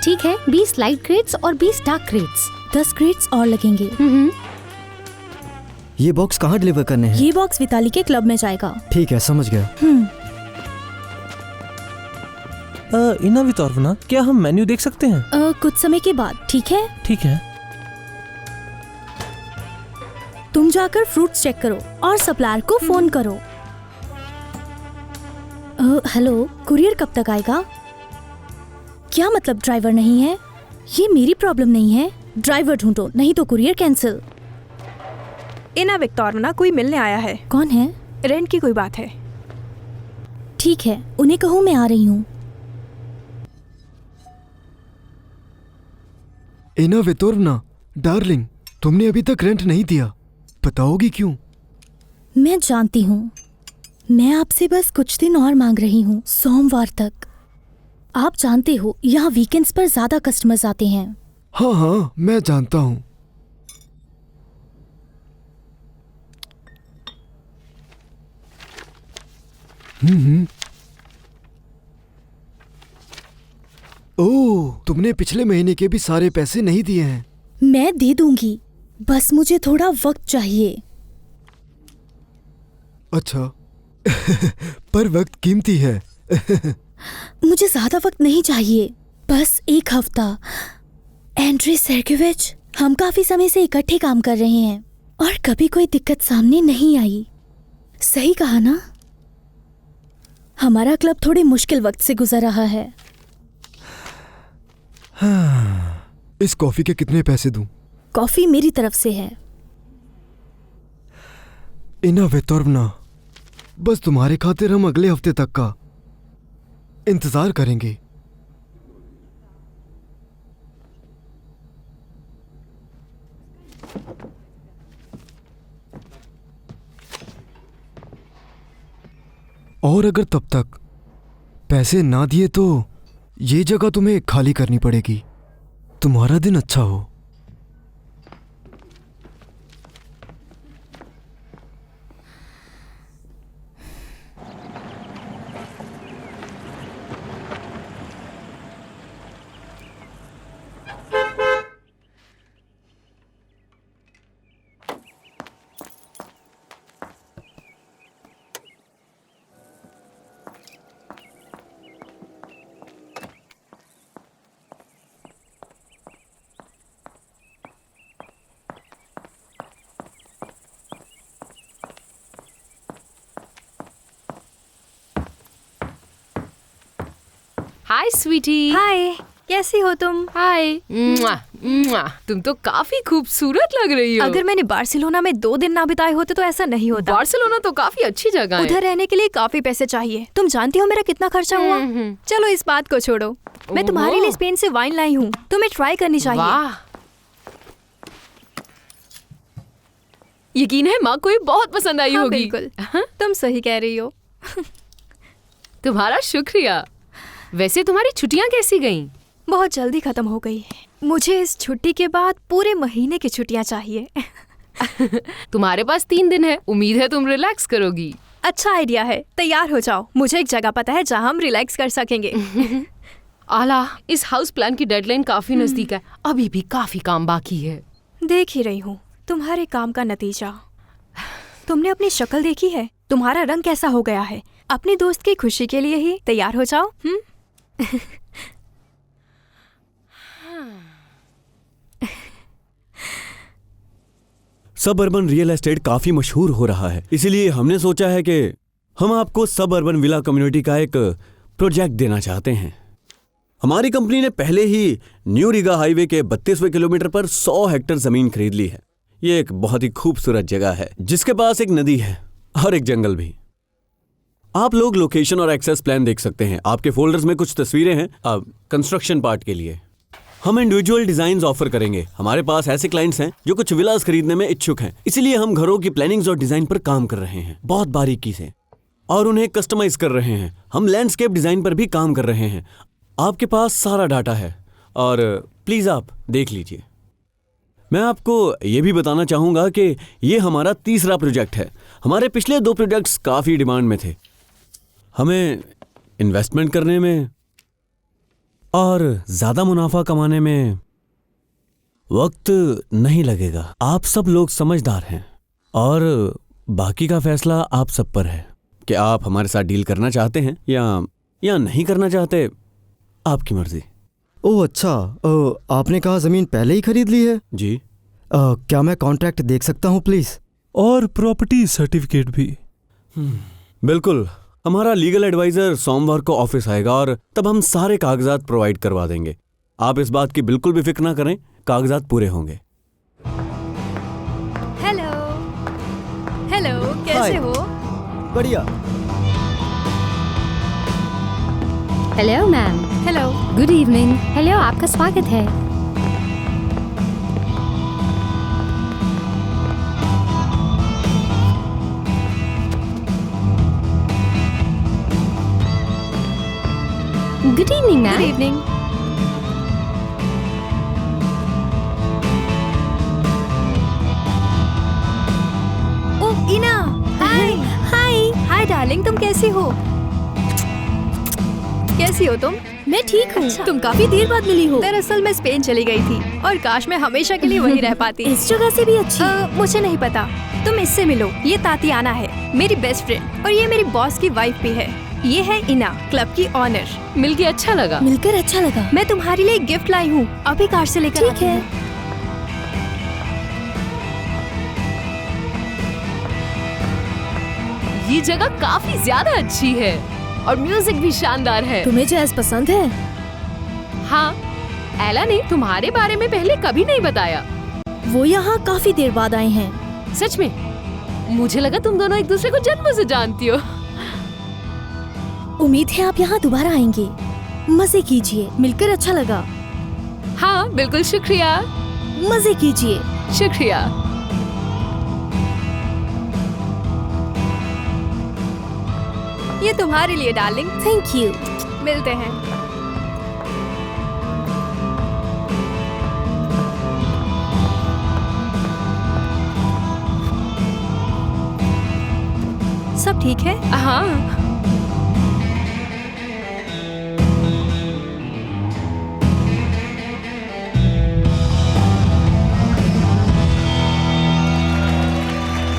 ठीक है, 20 light crates और 20 डार्क क्रेट्स। 10 क्रेट्स और लगेंगे। ये बॉक्स कहाँ डिलीवर करने हैं? ये बॉक्स विताली के क्लब में जाएगा। ठीक है, समझ गया। इना वितौरवना, क्या हम मेन्यू देख सकते हैं? कुछ समय के बाद। ठीक है, ठीक है। तुम जाकर फ्रूट्स चेक करो और सप्लायर को फोन करो। हेलो, कुरियर कब तक आएगा? क्या मतलब ड्राइवर नहीं है? ये मेरी प्रॉब्लम नहीं है। ड्राइवर ढूंढो, नहीं तो कुरियर कैंसिल। इना विक्टोरवना कोई मिलने आया है। कौन है? रेंट की कोई बात है। ठीक है, उन्हें कहो मैं आ रही हूँ। इना वितोरवना, डार्लिंग, तुमने अभी तक रेंट नहीं दिया, बताओगी क्यों? मैं जानती हूँ, मैं आपसे बस कुछ दिन और मांग रही हूँ, सोमवार तक। आप जानते हो यहाँ वीकेंड्स पर ज्यादा कस्टमर्स आते हैं। हाँ हाँ, मैं जानता हूँ। ओह, तुमने पिछले महीने के भी सारे पैसे नहीं दिए हैं। मैं दे दूंगी, बस मुझे थोड़ा वक्त चाहिए। अच्छा पर वक्त कीमती है। मुझे ज्यादा वक्त नहीं चाहिए, बस 1 हफ्ता। एंड्रे सेर्गेविच, हम काफी समय से इकट्ठे काम कर रहे हैं और कभी कोई दिक्कत सामने नहीं आई। सही कहा ना? हमारा क्लब थोड़े मुश्किल वक्त से गुजर रहा है। इस कॉफी के कितने पैसे दूं? कॉफी मेरी तरफ से है। इना वितोरवना, बस तुम्हारे खातिर हम अगले हफ्ते तक का इंतजार करेंगे। और अगर तब तक पैसे ना दिए तो ये जगह तुम्हें खाली करनी पड़ेगी। तुम्हारा दिन अच्छा हो। हाय स्वीटी। हाय, कैसी हो तुम? हाय। तुम तो काफी खूबसूरत लग रही हो। अगर मैंने बार्सिलोना में 2 दिन ना बिताए होते तो ऐसा नहीं होता। बार्सिलोना तो काफी अच्छी जगह है। उधर रहने के लिए काफी पैसे चाहिए। तुम जानती हो मेरा कितना खर्चा हुआ? चलो इस बात को छोड़ो, मैं तुम्हारे लिए स्पेन से वाइन लाई हूँ, तुम्हें ट्राई करनी चाहिए। वाह, यकीन है माँ को ये बहुत पसंद आई हाँ, होगी। बिल्कुल, तुम सही कह रही हो। तुम्हारा शुक्रिया। वैसे तुम्हारी छुट्टियाँ कैसी गईं? बहुत जल्दी खत्म हो गई। मुझे इस छुट्टी के बाद पूरे महीने की छुट्टियाँ चाहिए। तुम्हारे पास 3 दिन है, उम्मीद है तुम रिलैक्स करोगी। अच्छा आइडिया है, तैयार हो जाओ। मुझे एक जगह पता है जहाँ हम रिलैक्स कर सकेंगे। आला, इस हाउस प्लान की डेडलाइन काफी नजदीक है, अभी भी काफी काम बाकी है। देख ही रही हूँ तुम्हारे काम का नतीजा। तुमने अपनी शक्ल देखी है? तुम्हारा रंग कैसा हो गया है? अपनी दोस्त की खुशी के लिए ही तैयार हो जाओ। सब अर्बन रियल एस्टेट काफी मशहूर हो रहा है, इसीलिए हमने सोचा है कि हम आपको सब अर्बन विला कम्युनिटी का एक प्रोजेक्ट देना चाहते हैं। हमारी कंपनी ने पहले ही न्यू रीगा हाईवे के 32वें किलोमीटर पर 100 हेक्टेयर जमीन खरीद ली है। ये एक बहुत ही खूबसूरत जगह है जिसके पास एक नदी है और एक जंगल भी। आप लोग लोकेशन और एक्सेस प्लान देख सकते हैं। आपके फोल्डर्स में कुछ तस्वीरें हैं अब कंस्ट्रक्शन पार्ट के लिए। हम इंडिविजुअल डिजाइन्स ऑफर करेंगे। हमारे पास ऐसे क्लाइंट्स हैं जो कुछ विलास खरीदने में इच्छुक हैं, इसीलिए हम घरों की प्लानिंग्स और डिजाइन पर काम कर रहे हैं बहुत बारीकी से और उन्हें कस्टमाइज कर रहे हैं। हम लैंडस्केप डिजाइन पर भी काम कर रहे हैं। आपके पास सारा डाटा है और प्लीज आप देख लीजिए। मैं आपको ये भी बताना चाहूंगा कि ये हमारा 3रा प्रोजेक्ट है। हमारे पिछले 2 प्रोजेक्ट्स काफी डिमांड में थे। हमें इन्वेस्टमेंट करने में और ज्यादा मुनाफा कमाने में वक्त नहीं लगेगा। आप सब लोग समझदार हैं और बाकी का फैसला आप सब पर है कि आप हमारे साथ डील करना चाहते हैं या नहीं करना चाहते, आपकी मर्जी। ओह अच्छा, आपने कहा ज़मीन पहले ही खरीद ली है? जी। क्या मैं कॉन्ट्रैक्ट देख सकता हूँ प्लीज़? और प्रॉपर्टी सर्टिफिकेट भी। बिल्कुल, हमारा लीगल एडवाइजर सोमवार को ऑफिस आएगा और तब हम सारे कागजात प्रोवाइड करवा देंगे। आप इस बात की बिल्कुल भी फिक्र ना करें, कागजात पूरे होंगे। हेलो हेलो, कैसे हाय। हो? बढ़िया। Hello ma'am. Hello. Good evening. Hello, आपका स्वागत है। Good evening good ma'am. Evening. Oh Ina, hi. Hi darling, तुम कैसी हो? कैसी हो तुम? मैं ठीक हूँ। अच्छा। तुम काफी देर बाद मिली हो। दरअसल मैं स्पेन चली गई थी और काश मैं हमेशा के लिए वहीं रह पाती। इस जगह से भी अच्छी। मुझे नहीं पता, तुम इससे मिलो। ये तातियाना है, मेरी बेस्ट फ्रेंड, और ये मेरी बॉस की वाइफ भी है। ये है इना, क्लब की ऑनर। मिलके अच्छा लगा। मिलकर अच्छा लगा। मैं तुम्हारे लिए एक गिफ्ट लाई हूँ, अभी कार से लेकर ठीक आती है। हूँ। ये जगह काफी ज्यादा अच्छी है और म्यूजिक भी शानदार है। तुम्हें जैज पसंद है? हाँ, एला ने तुम्हारे बारे में पहले कभी नहीं बताया। वो यहाँ काफी देर बाद आए हैं। सच में? मुझे लगा तुम दोनों एक दूसरे को जन्म से जानती हो। उम्मीद है आप यहाँ दोबारा आएंगे। मजे कीजिए, मिलकर अच्छा लगा। हाँ बिल्कुल, शुक्रिया। मजे कीजिए। शुक्रिया। ये तुम्हारे लिए डार्लिंग। Thank you. मिलते हैं। सब ठीक है? हाँ।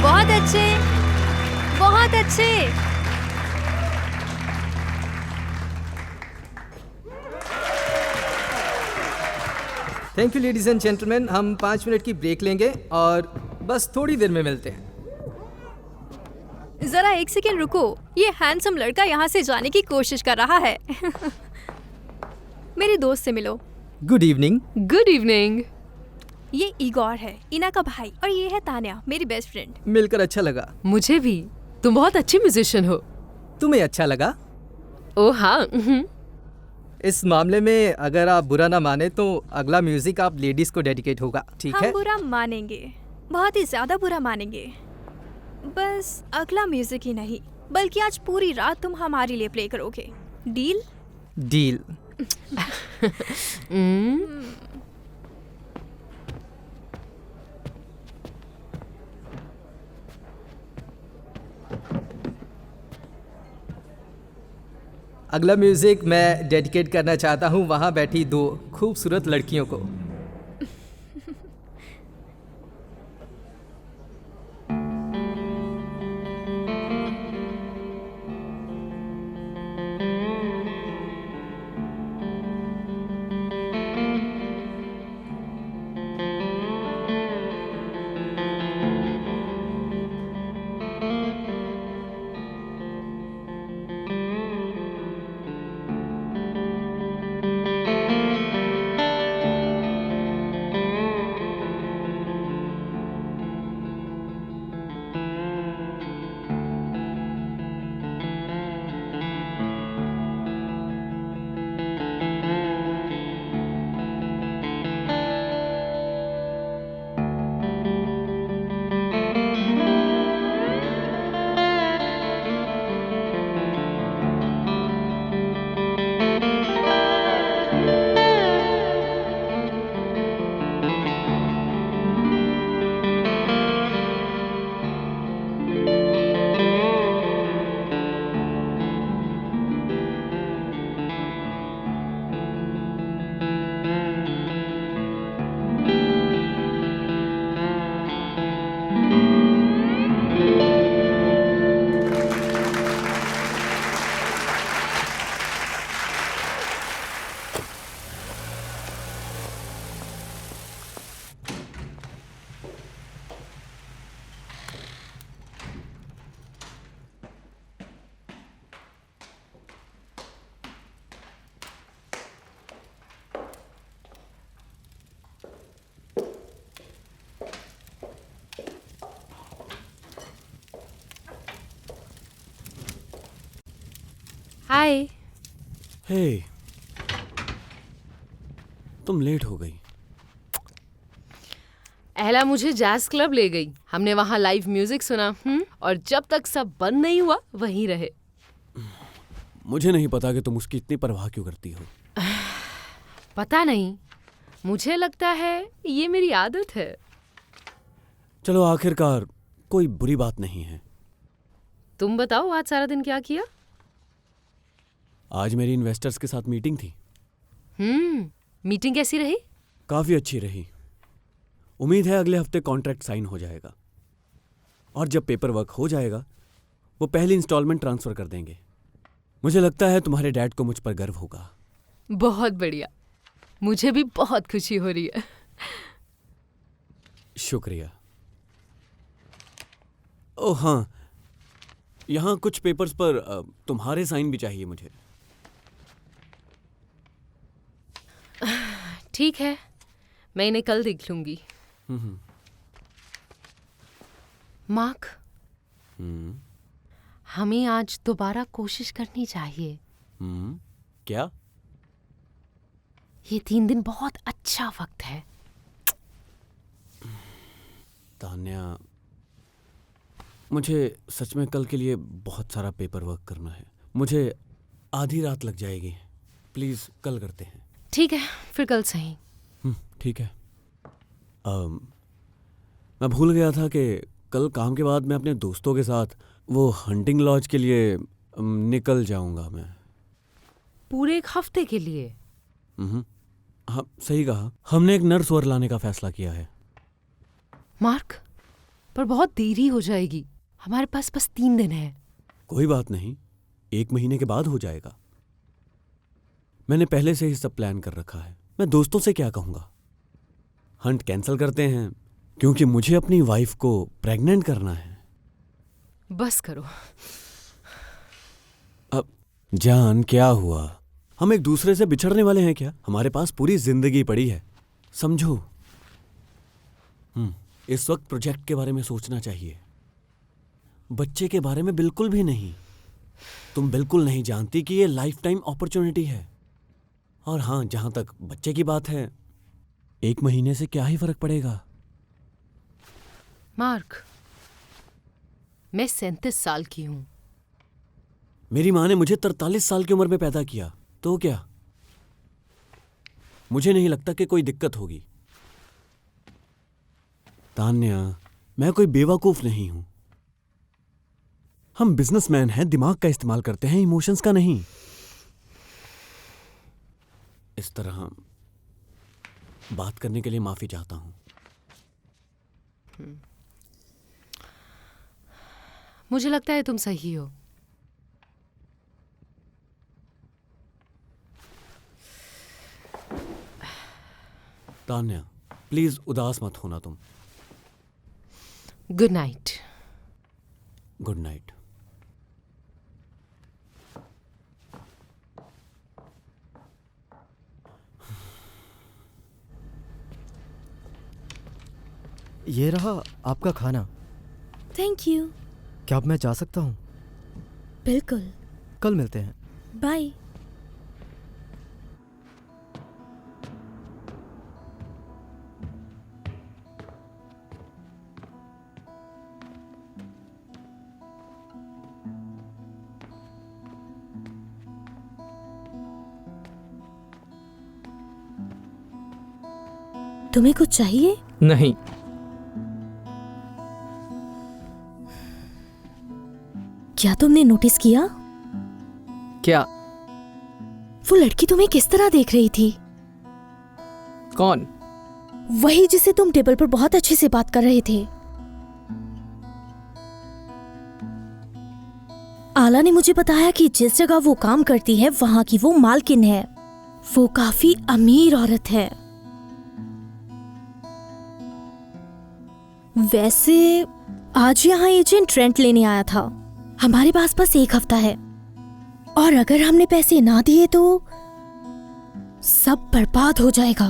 बहुत अच्छे, बहुत अच्छे। Thank you ladies and gentleman, हम 5 मिनट की ब्रेक लेंगे और बस थोड़ी देर में मिलते हैं। जरा एक सेकेंड रुको, ये हैंडसम लड़का यहाँ से जाने की कोशिश कर रहा है। मेरे दोस्त से मिलो। Good evening. Good evening. ये इगोर है, इना का भाई, और ये है तान्या, मेरी बेस्ट फ्रेंड। मिलकर अच्छा लगा। मुझे भी। तुम बहुत अच्छे म्यूजिशियन हो। तुम्हें अच्छा लगा? ओ हाँ। इस मामले में अगर आप बुरा ना माने तो अगला म्यूजिक आप लेडीज को डेडिकेट होगा, ठीक हम है? बुरा मानेंगे, बहुत ही ज्यादा बुरा मानेंगे। बस अगला म्यूजिक ही नहीं, बल्कि आज पूरी रात तुम हमारे लिए प्ले करोगे। डील? डील। अगला म्यूजिक मैं डेडिकेट करना चाहता हूँ वहाँ बैठी 2 खूबसूरत लड़कियों को। हाय। हे, तुम लेट हो गई। एला मुझे जैज क्लब ले गई। हमने वहाँ लाइव म्यूजिक सुना और जब तक सब बंद नहीं हुआ वहीं रहे। मुझे नहीं पता कि तुम उसकी इतनी परवाह क्यों करती हो। पता नहीं, मुझे लगता है ये मेरी आदत है। चलो आखिरकार कोई बुरी बात नहीं है। तुम बताओ आज सारा दिन क्या किया? आज मेरी इन्वेस्टर्स के साथ मीटिंग थी। मीटिंग कैसी रही? काफी अच्छी रही। उम्मीद है अगले हफ्ते कॉन्ट्रैक्ट साइन हो जाएगा और जब पेपर वर्क हो जाएगा वो पहली इंस्टॉलमेंट ट्रांसफर कर देंगे। मुझे लगता है तुम्हारे डैड को मुझ पर गर्व होगा। बहुत बढ़िया, मुझे भी बहुत खुशी हो रही है। शुक्रिया। ओह हाँ, यहाँ कुछ पेपर्स पर तुम्हारे साइन भी चाहिए मुझे। ठीक है, मैं इन्हें कल देख लूंगी। मार्क, हमें आज दोबारा कोशिश करनी चाहिए। क्या? ये 3 दिन बहुत अच्छा वक्त है। तान्या, मुझे सच में कल के लिए बहुत सारा पेपर वर्क करना है। मुझे आधी रात लग जाएगी। प्लीज कल करते हैं। ठीक है, फिर कल सही। ठीक है। मैं भूल गया था कि कल काम के बाद मैं अपने दोस्तों के साथ वो हंटिंग लॉज के लिए निकल जाऊंगा। मैं पूरे एक हफ्ते के लिए? हाँ, सही कहा। हमने एक नर्स और लाने का फैसला किया है। मार्क, पर बहुत देरी हो जाएगी। हमारे पास बस 3 दिन है। कोई बात नहीं, 1 महीने के बाद हो जाएगा। मैंने पहले से ही सब प्लान कर रखा है। मैं दोस्तों से क्या कहूंगा? हंट कैंसिल करते हैं क्योंकि मुझे अपनी वाइफ को प्रेग्नेंट करना है। बस करो। अब जान, क्या हुआ? हम एक दूसरे से बिछड़ने वाले हैं क्या? हमारे पास पूरी जिंदगी पड़ी है, समझो। इस वक्त प्रोजेक्ट के बारे में सोचना चाहिए, बच्चे के बारे में बिल्कुल भी नहीं। तुम बिल्कुल नहीं जानती कि ये लाइफ टाइम अपॉर्चुनिटी है। और हाँ, जहां तक बच्चे की बात है, 1 महीने से क्या ही फर्क पड़ेगा? मार्क, मैं 37 साल की हूं। मेरी माँ ने मुझे 43 साल की उम्र में पैदा किया, तो क्या? मुझे नहीं लगता कि कोई दिक्कत होगी। तान्या, मैं कोई बेवकूफ नहीं हूं। हम बिजनेसमैन हैं, दिमाग का इस्तेमाल करते हैं, इमोशंस का नहीं। इस तरह बात करने के लिए माफी चाहता हूं। मुझे लगता है तुम सही हो। तान्या, प्लीज उदास मत होना तुम। Good night. Good night. ये रहा आपका खाना। Thank you. क्या अब मैं जा सकता हूँ? बिल्कुल। कल मिलते हैं। बाय। तुम्हें कुछ चाहिए? नहीं। क्या तुमने नोटिस किया? क्या? वो लड़की तुम्हें किस तरह देख रही थी? कौन? वही जिसे तुम टेबल पर बहुत अच्छे से बात कर रहे थे। आला ने मुझे बताया कि जिस जगह वो काम करती है वहां की वो मालकिन है। वो काफी अमीर औरत है। वैसे आज यहाँ एजेंट रेंट लेने आया था। हमारे पास बस 1 हफ्ता है और अगर हमने पैसे ना दिए तो सब बर्बाद हो जाएगा।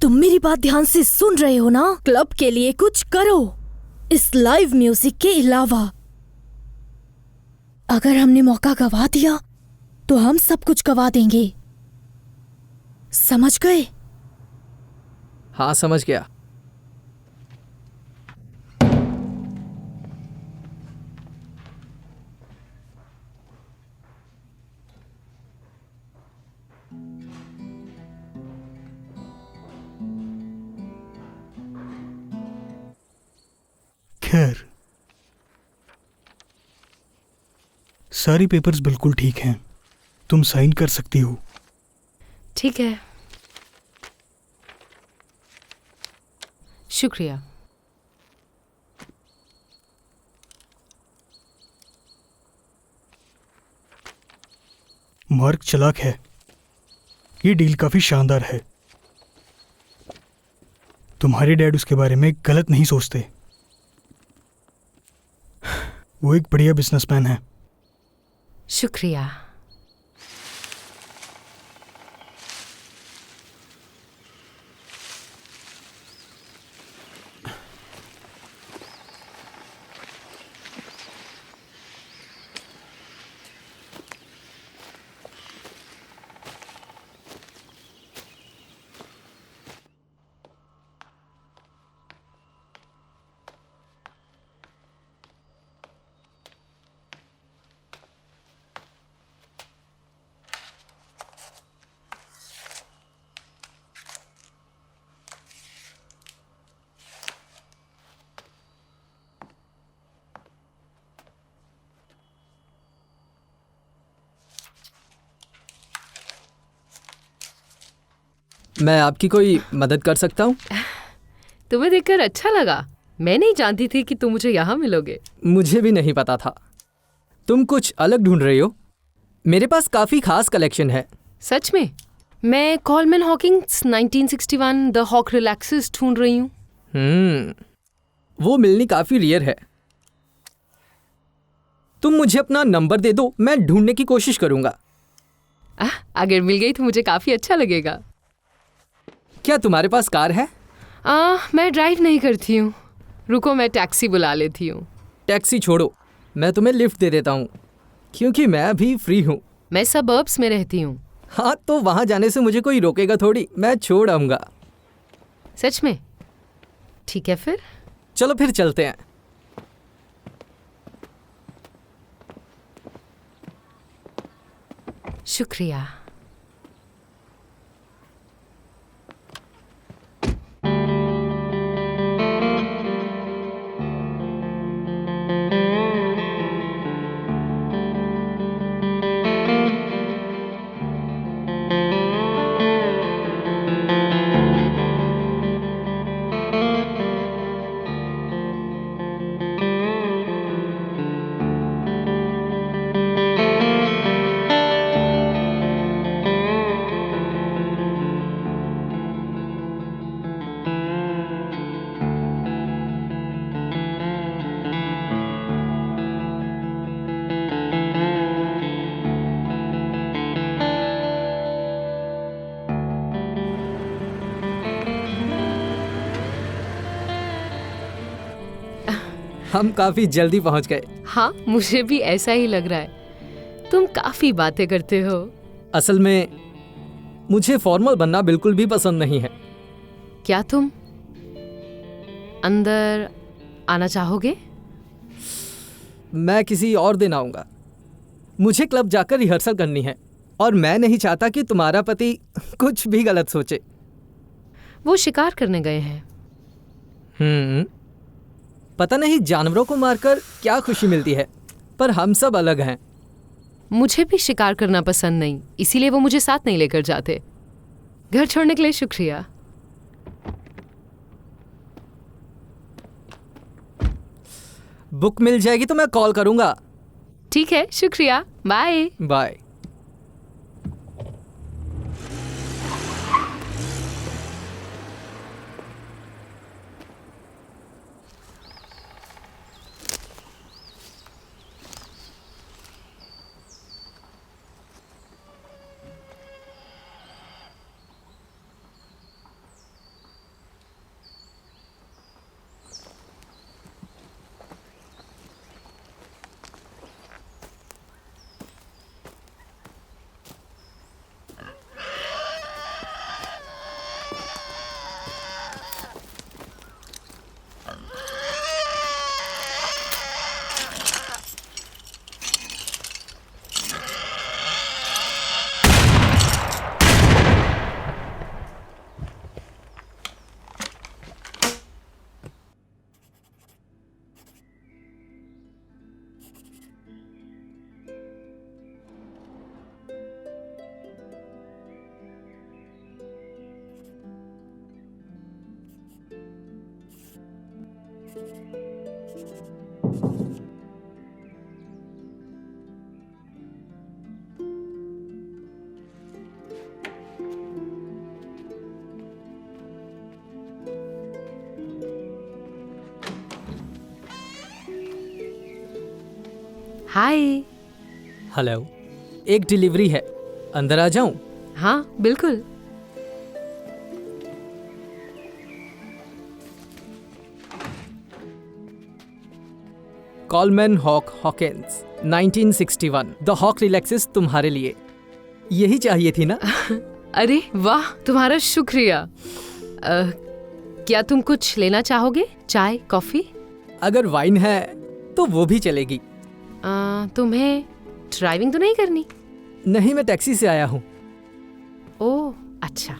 तुम मेरी बात ध्यान से सुन रहे हो ना? क्लब के लिए कुछ करो। इस लाइव म्यूजिक के अलावा। अगर हमने मौका गवा दिया तो हम सब कुछ गवा देंगे, समझ गए? हाँ, समझ गया। खैर, सारी पेपर्स बिल्कुल ठीक हैं, तुम साइन कर सकती हो। ठीक है, शुक्रिया। मार्क चालाक है, ये डील काफी शानदार है। तुम्हारे डैड उसके बारे में गलत नहीं सोचते, वो एक बढ़िया बिजनेसमैन है। शुक्रिया। मैं आपकी कोई मदद कर सकता हूँ? तुम्हें देखकर अच्छा लगा। मैं नहीं जानती थी कि तुम मुझे यहाँ मिलोगे। मुझे भी नहीं पता था। तुम कुछ अलग ढूंढ रही हो? मेरे पास काफ़ी खास कलेक्शन है। सच में? मैं Coleman Hawkins 1961 the Hawk relaxes ढूंढ रही हूँ। वो मिलनी काफ़ी रेयर है। तुम मुझे अपना नंबर दे दो, मैं ढूंढने की कोशिश करूँगा। अगर मिल गई तो मुझे काफ़ी अच्छा लगेगा। क्या तुम्हारे पास कार है? मैं ड्राइव नहीं करती हूँ। रुको, मैं टैक्सी बुला लेती हूँ। टैक्सी छोड़ो, मैं तुम्हें लिफ्ट दे देता हूँ, क्योंकि मैं अभी फ्री हूँ। मैं सबर्ब्स में रहती हूँ। हाँ, तो वहाँ जाने से मुझे कोई रोकेगा थोड़ी, मैं छोड़ आऊँगा। सच में? ठीक है फिर। चलो फिर चलते हैं। शुक्रिया। हम काफ़ी जल्दी पहुँच गए। हाँ, मुझे भी ऐसा ही लग रहा है। तुम काफ़ी बातें करते हो। असल में मुझे फॉर्मल बनना बिल्कुल भी पसंद नहीं है। क्या तुम अंदर आना चाहोगे? मैं किसी और दिन आऊँगा। मुझे क्लब जाकर रिहर्सल करनी है और मैं नहीं चाहता कि तुम्हारा पति कुछ भी गलत सोचे। वो शिकार करने गए हैं। पता नहीं जानवरों को मारकर क्या खुशी मिलती है, पर हम सब अलग हैं। मुझे भी शिकार करना पसंद नहीं, इसीलिए वो मुझे साथ नहीं लेकर जाते। घर छोड़ने के लिए शुक्रिया। बुक मिल जाएगी तो मैं कॉल करूँगा। ठीक है, शुक्रिया। Bye bye. हाय। हेलो, एक डिलीवरी है, अंदर आ जाऊं? हाँ बिल्कुल। Coleman Hawk Hawkins 1961। The Hawk relaxes तुम्हारे लिए। यही चाहिए थी ना? अरे वाह, तुम्हारा शुक्रिया। क्या तुम कुछ लेना चाहोगे? चाय, कॉफी? अगर वाइन है तो वो भी चलेगी। तुम्हें ड्राइविंग तो नहीं करनी? नहीं, मैं टैक्सी से आया हूँ। ओह अच्छा।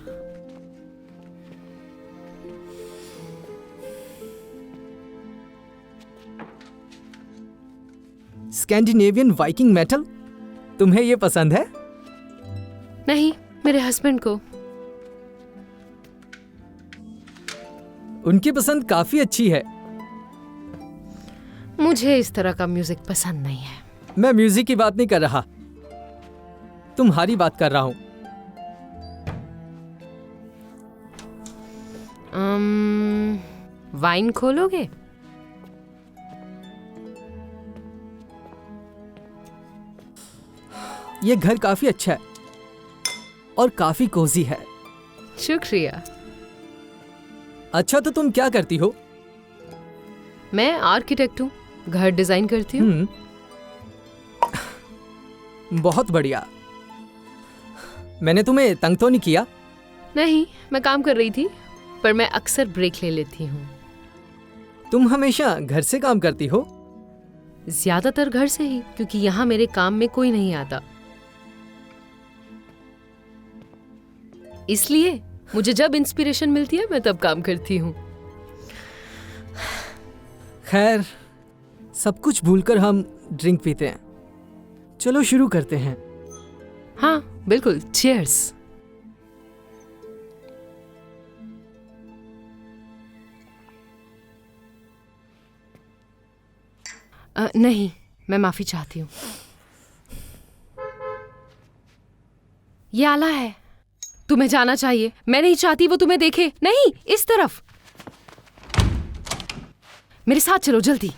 स्कैंडिनेवियन वाइकिंग मेटल, तुम्हें ये पसंद है? नहीं, मेरे हस्बैंड को। उनकी पसंद काफी अच्छी है। मुझे इस तरह का म्यूजिक पसंद नहीं है। मैं म्यूजिक की बात नहीं कर रहा, तुम्हारी बात कर रहा हूं। वाइन खोलोगे? ये घर काफी अच्छा है और काफी कोजी है। शुक्रिया। अच्छा, तो तुम क्या करती हो? मैं आर्किटेक्ट हूँ, घर डिजाइन करती हूँ। बहुत बढ़िया। मैंने तुम्हें तंग तो नहीं किया? नहीं, मैं काम कर रही थी, पर मैं अक्सर ब्रेक ले लेती हूँ। तुम हमेशा घर से काम करती हो? ज्यादातर घर से ही, क्योंकि यहाँ मेरे काम में कोई नहीं आता। इसलिए मुझे जब इंस्पिरेशन मिलती है मैं तब काम करती हूँ। खैर, सब कुछ भूलकर हम ड्रिंक पीते हैं। चलो शुरू करते हैं। हाँ बिल्कुल, चीयर्स। नहीं, मैं माफी चाहती हूँ। ये आला है, तुम्हें जाना चाहिए। मैं नहीं चाहती वो तुम्हें देखे। नहीं, इस तरफ। मेरे साथ चलो जल्दी।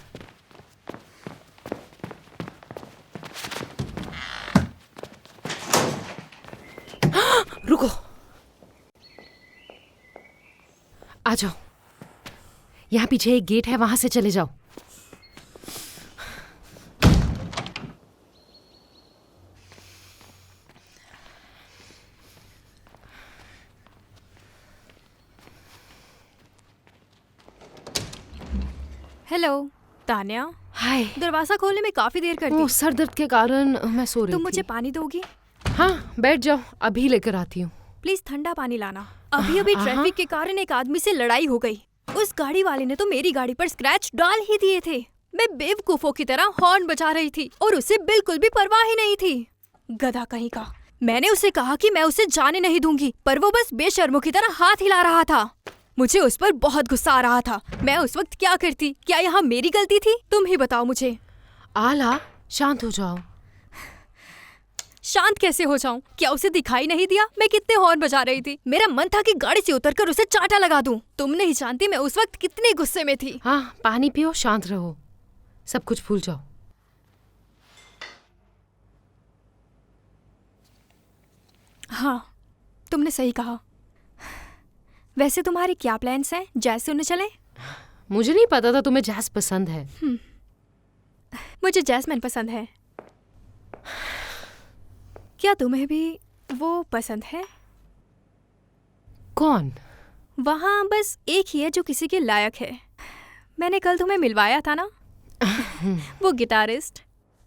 रुको, आ जाओ। यहां पीछे एक गेट है, वहां से चले जाओ। हेलो तान्या। हाय। दरवाजा खोलने में काफी देर करती। ओह, सर दर्द के कारण मैं सो रही तुम थी। मुझे पानी दोगी? हाँ बैठ जाओ, अभी लेकर आती हूँ। प्लीज ठंडा पानी लाना। अभी ट्रैफिक के कारण एक आदमी से लड़ाई हो गई। उस गाड़ी वाले ने तो मेरी गाड़ी पर स्क्रैच डाल ही दिए थे। मैं बेवकूफों की तरह हॉर्न बजा रही थी और उसे बिल्कुल भी परवाह ही नहीं थी। गधा कहीं का। मैंने उसे कहा कि मैं उसे जाने नहीं दूंगी, पर वो बस बेशर्मों की तरह हाथ हिला रहा था। मुझे उस पर बहुत गुस्सा आ रहा था। मैं उस वक्त क्या करती? क्या यहाँ मेरी गलती थी? तुम ही बताओ मुझे। आला, शांत हो जाओ। शांत कैसे हो जाऊं? क्या उसे दिखाई नहीं दिया मैं कितने हॉर्न बजा रही थी? मेरा मन था कि गाड़ी से उतरकर उसे चांटा लगा दूं। तुम नहीं जानती मैं उस वक्त कितने गुस्से में थी। हाँ, पानी पियो, शांत रहो, सब कुछ भूल जाओ। हाँ, तुमने सही कहा। वैसे तुम्हारे क्या प्लान्स हैं? जैज़ सुनने चले? मुझे नहीं पता था तुम्हें जैज़ पसंद है। मुझे जैस्मिन पसंद है। क्या तुम्हें भी वो पसंद है? कौन? वहाँ बस एक ही है जो किसी के लायक है। मैंने कल तुम्हें मिलवाया था ना, वो गिटारिस्ट।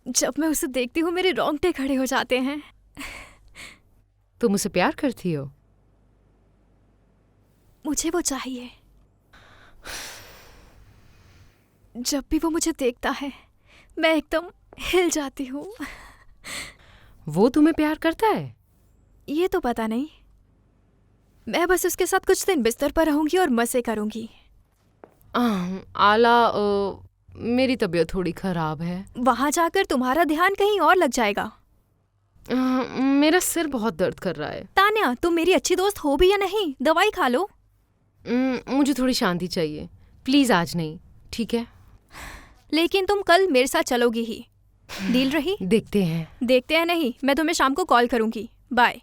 जब मैं उसे देखती हूँ मेरे रोंगटे खड़े हो जाते हैं। तुम उसे प्यार करती हो? मुझे वो चाहिए। जब भी वो मुझे देखता है मैं एकदम हिल जाती हूँ। वो तुम्हें प्यार करता है? ये तो पता नहीं। मैं बस उसके साथ कुछ दिन बिस्तर पर रहूंगी और मजे करूंगी। आला, मेरी तबीयत थोड़ी खराब है। वहाँ जाकर तुम्हारा ध्यान कहीं और लग जाएगा। मेरा सिर बहुत दर्द कर रहा है। तान्या, तुम मेरी अच्छी दोस्त हो भी या नहीं, दवाई खा लो। मुझे थोड़ी शांति चाहिए, प्लीज आज नहीं, ठीक है? लेकिन तुम कल मेरे साथ चलोगी ही, डील रही? देखते हैं। देखते हैं नहीं, मैं तुम्हें शाम को कॉल करूंगी। बाय।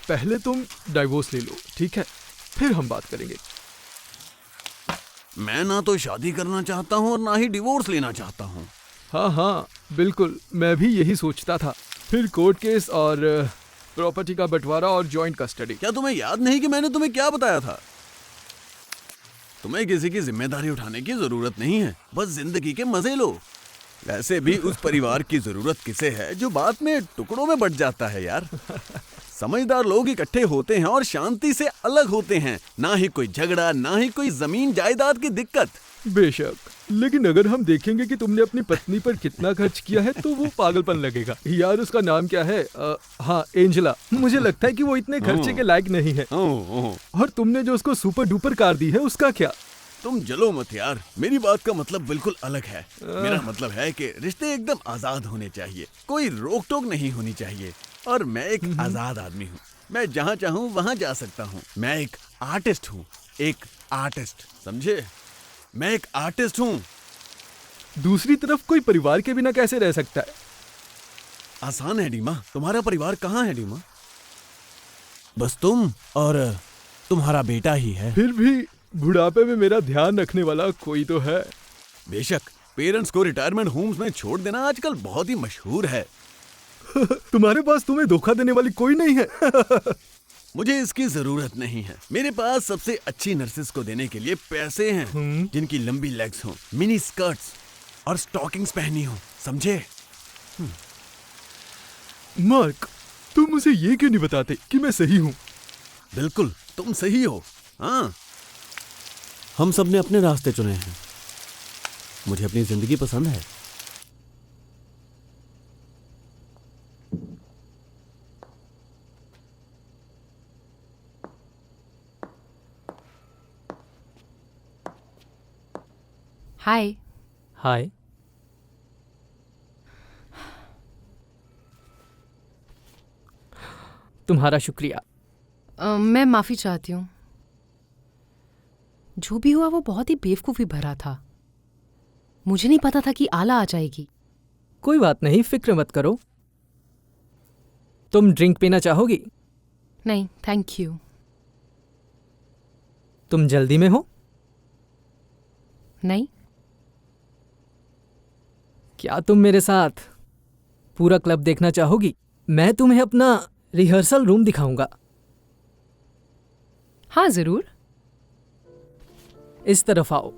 पहले तुम डाइवोर्स ले लो, ठीक है? फिर हम बात करेंगे। मैं ना तो शादी करना चाहता हूँ और ना ही डिवोर्स लेना चाहता हूँ। हाँ हाँ बिल्कुल, मैं भी यही सोचता था। फिर कोर्ट केस और प्रॉपर्टी का बंटवारा और जॉइंट कस्टडी। क्या तुम्हें याद नहीं कि मैंने तुम्हें क्या बताया था? तुम्हें किसी की जिम्मेदारी उठाने की जरूरत नहीं है, बस जिंदगी के मजे लो। वैसे भी उस परिवार की जरूरत किसे है जो बाद में टुकड़ों में बट जाता है यार। समझदार लोग इकट्ठे होते हैं और शांति से अलग होते हैं, ना ही कोई झगड़ा, ना ही कोई जमीन जायदाद की दिक्कत। बेशक, लेकिन अगर हम देखेंगे कि तुमने अपनी पत्नी पर कितना खर्च किया है तो वो पागलपन लगेगा। यार उसका नाम क्या है? हाँ, एंजेला। मुझे लगता है कि वो इतने खर्चे के लायक नहीं है। और तुमने जो उसको सुपर डुपर कार दी है उसका क्या? तुम जलो मत यार, मेरी बात का मतलब बिल्कुल अलग है। मेरा मतलब है कि रिश्ते एकदम आजाद होने चाहिए, कोई रोक टोक नहीं होनी चाहिए। और मैं एक आजाद आदमी हूँ, मैं जहाँ चाहूँ वहाँ जा सकता हूँ। मैं एक आर्टिस्ट हूँ, एक आर्टिस्ट, समझे? मैं एक आर्टिस्ट हूँ। दूसरी तरफ कोई परिवार के बिना कैसे रह सकता है? आसान है डीमा। तुम्हारा परिवार कहाँ है डीमा? बस तुम और तुम्हारा बेटा ही है। फिर भी बुढ़ापे में मेरा ध्यान रखने वाला कोई तो है। बेशक, पेरेंट्स को रिटायरमेंट होम्स में छोड़ देना आजकल बहुत ही मशहूर है। तुम्हारे पास तुम्हें धोखा देने वाली कोई नहीं है। मुझे इसकी जरूरत नहीं है। मेरे पास सबसे अच्छी नर्सेस को देने के लिए पैसे हैं, जिनकी लंबी लेग्स हों, मिनी स्कर्ट्स और स्टॉकिंग्स पहनी हो, समझे? मार्क, तुम मुझे ये क्यों नहीं बताते कि मैं सही हूँ? बिल्कुल, तुम सही हो। हाँ, हम सब ने अपने रास्ते चुने हैं। मुझे अपनी जिंदगी पसंद है। हाय। हाय। तुम्हारा शुक्रिया। मैं माफी चाहती हूँ। जो भी हुआ वो बहुत ही बेवकूफी भरा था। मुझे नहीं पता था कि आला आ जाएगी। कोई बात नहीं, फिक्र मत करो। तुम ड्रिंक पीना चाहोगी? नहीं, थैंक यू। तुम जल्दी में हो? नहीं। क्या तुम मेरे साथ पूरा क्लब देखना चाहोगी? मैं तुम्हें अपना रिहर्सल रूम दिखाऊंगा। हाँ जरूर। इस तरफ आओ।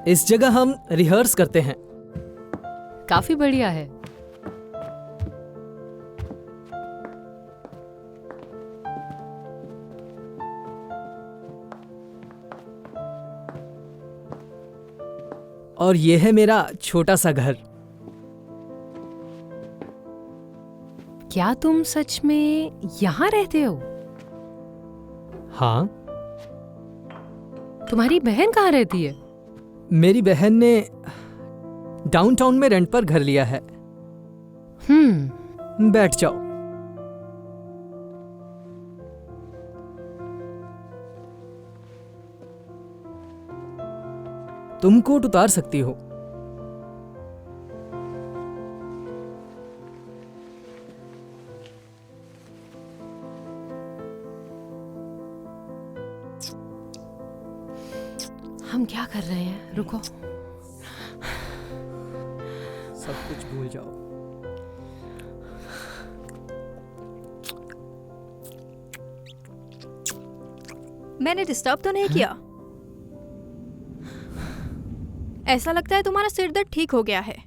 इस जगह हम रिहर्स करते हैं। काफी बढ़िया है। और ये है मेरा छोटा सा घर। क्या तुम सच में यहाँ रहते हो? हाँ। तुम्हारी बहन कहाँ रहती है? मेरी बहन ने डाउनटाउन में रेंट पर घर लिया है। बैठ जाओ। तुम कोट उतार सकती हो। कर रहे हैं? रुको। सब कुछ भूल जाओ। मैंने डिस्टर्ब तो नहीं किया? ऐसा लगता है तुम्हारा सिर दर्द ठीक हो गया है।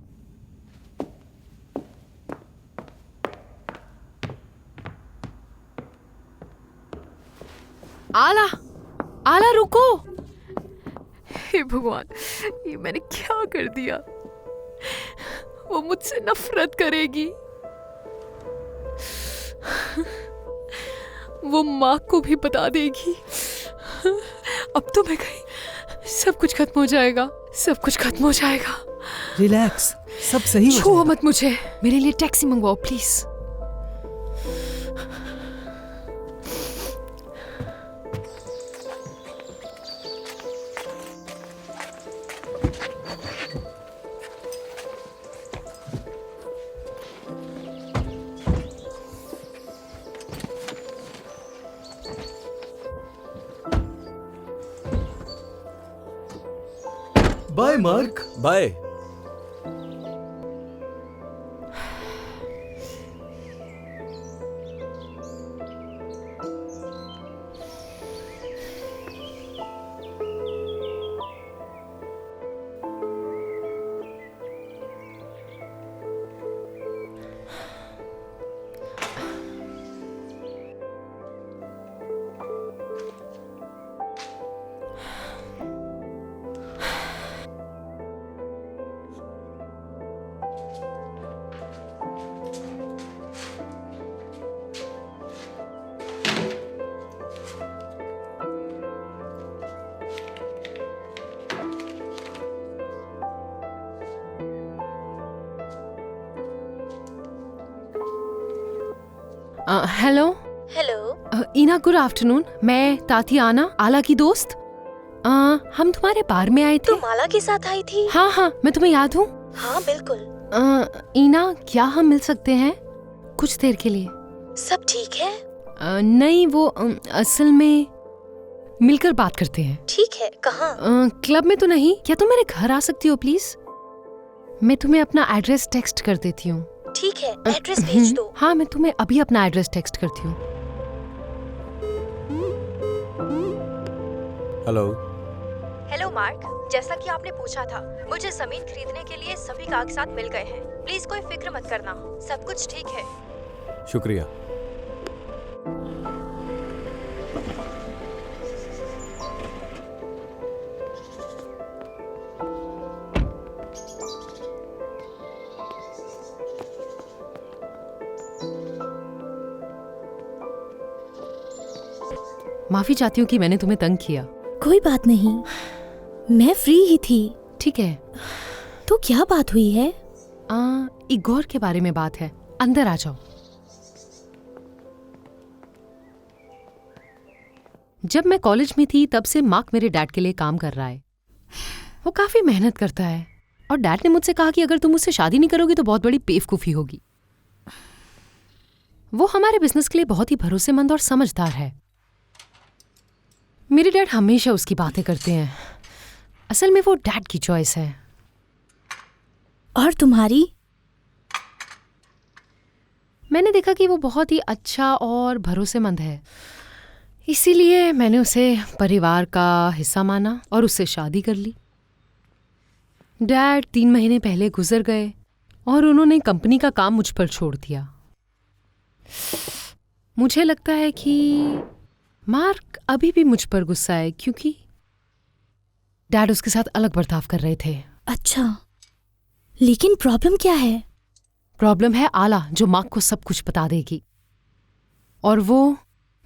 आला, आला रुको। हे भगवान, ये मैंने क्या कर दिया? वो मुझसे नफरत करेगी। वो माँ को भी बता देगी। अब तो मैं गई, सब कुछ खत्म हो जाएगा, सब कुछ खत्म हो जाएगा। रिलैक्स, सब सही हो छुओ जाएगा। मत मुझे। मेरे लिए टैक्सी मंगवाओ please. Bye Mark. Bye. Hello hello. Ina, good afternoon. मैं तातियाना, आला की दोस्त। हम तुम्हारे बार में आए थे। तुम माला के साथ आई थी? हाँ हाँ, मैं तुम्हें याद हूँ। हाँ बिल्कुल। ईना, क्या हम मिल सकते हैं कुछ देर के लिए? सब ठीक है? नहीं, वो असल में मिलकर बात करते हैं। ठीक है, कहाँ? क्लब में तो नहीं। क्या तुम मेरे घर आ सकती हो प्लीज? मैं तुम्हें अपना एड्रेस टेक्स्ट कर देती हूँ। ठीक है, एड्रेस भेज दो। हाँ, मैं तुम्हें अभी अपना एड्रेस टेक्स्ट करती हूँ। हेलो। हेलो मार्क, जैसा कि आपने पूछा था, मुझे जमीन खरीदने के लिए सभी कागजात मिल गए हैं। प्लीज कोई फिक्र मत करना, सब कुछ ठीक है। शुक्रिया। माफी चाहती हूँ कि मैंने तुम्हें तंग किया। कोई बात नहीं, मैं फ्री ही थी। ठीक है। तो क्या बात हुई है? इगोर के बारे में बात है। अंदर आ जाओ। जब मैं कॉलेज में थी तब से मार्क मेरे डैड के लिए काम कर रहा है। वो काफी मेहनत करता है और डैड ने मुझसे कहा कि अगर तुम मुझसे शादी नहीं करोगी तो बहुत बड़ी बेवकूफी होगी। वो हमारे बिजनेस के लिए बहुत ही भरोसेमंद और समझदार है। मेरे डैड हमेशा उसकी बातें करते हैं। असल में वो डैड की चॉइस है। और तुम्हारी? मैंने देखा कि वो बहुत ही अच्छा और भरोसेमंद है, इसीलिए मैंने उसे परिवार का हिस्सा माना और उससे शादी कर ली। डैड 3 महीने पहले गुजर गए और उन्होंने कंपनी का काम मुझ पर छोड़ दिया। मुझे लगता है कि मार्क अभी भी मुझ पर गुस्सा है क्योंकि डैड उसके साथ अलग बर्ताव कर रहे थे। अच्छा, लेकिन प्रॉब्लम क्या है? प्रॉब्लम है आला, जो मार्क को सब कुछ बता देगी और वो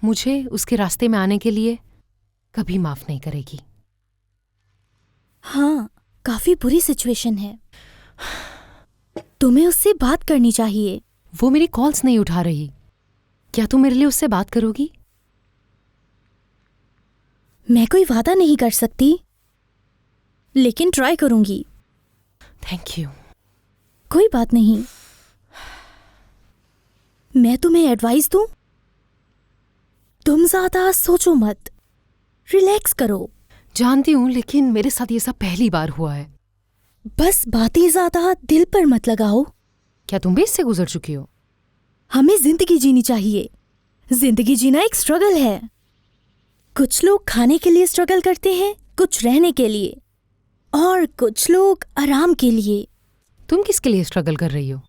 मुझे उसके रास्ते में आने के लिए कभी माफ नहीं करेगी। हाँ, काफी बुरी सिचुएशन है। तुम्हें उससे बात करनी चाहिए। वो मेरी कॉल्स नहीं उठा रही। क्या तुम मेरे लिए उससे बात करोगी? मैं कोई वादा नहीं कर सकती, लेकिन ट्राई करूंगी। Thank you. कोई बात नहीं। मैं तुम्हें एडवाइस दूं? तुम ज्यादा सोचो मत, रिलैक्स करो। जानती हूँ, लेकिन मेरे साथ ये सब पहली बार हुआ है। बस बातें ज्यादा दिल पर मत लगाओ। क्या तुम भी इससे गुजर चुकी हो? हमें जिंदगी जीनी चाहिए। जिंदगी जीना एक स्ट्रगल है। कुछ लोग खाने के लिए स्ट्रगल करते हैं, कुछ रहने के लिए, और कुछ लोग आराम के लिए। तुम किसके लिए स्ट्रगल कर रही हो?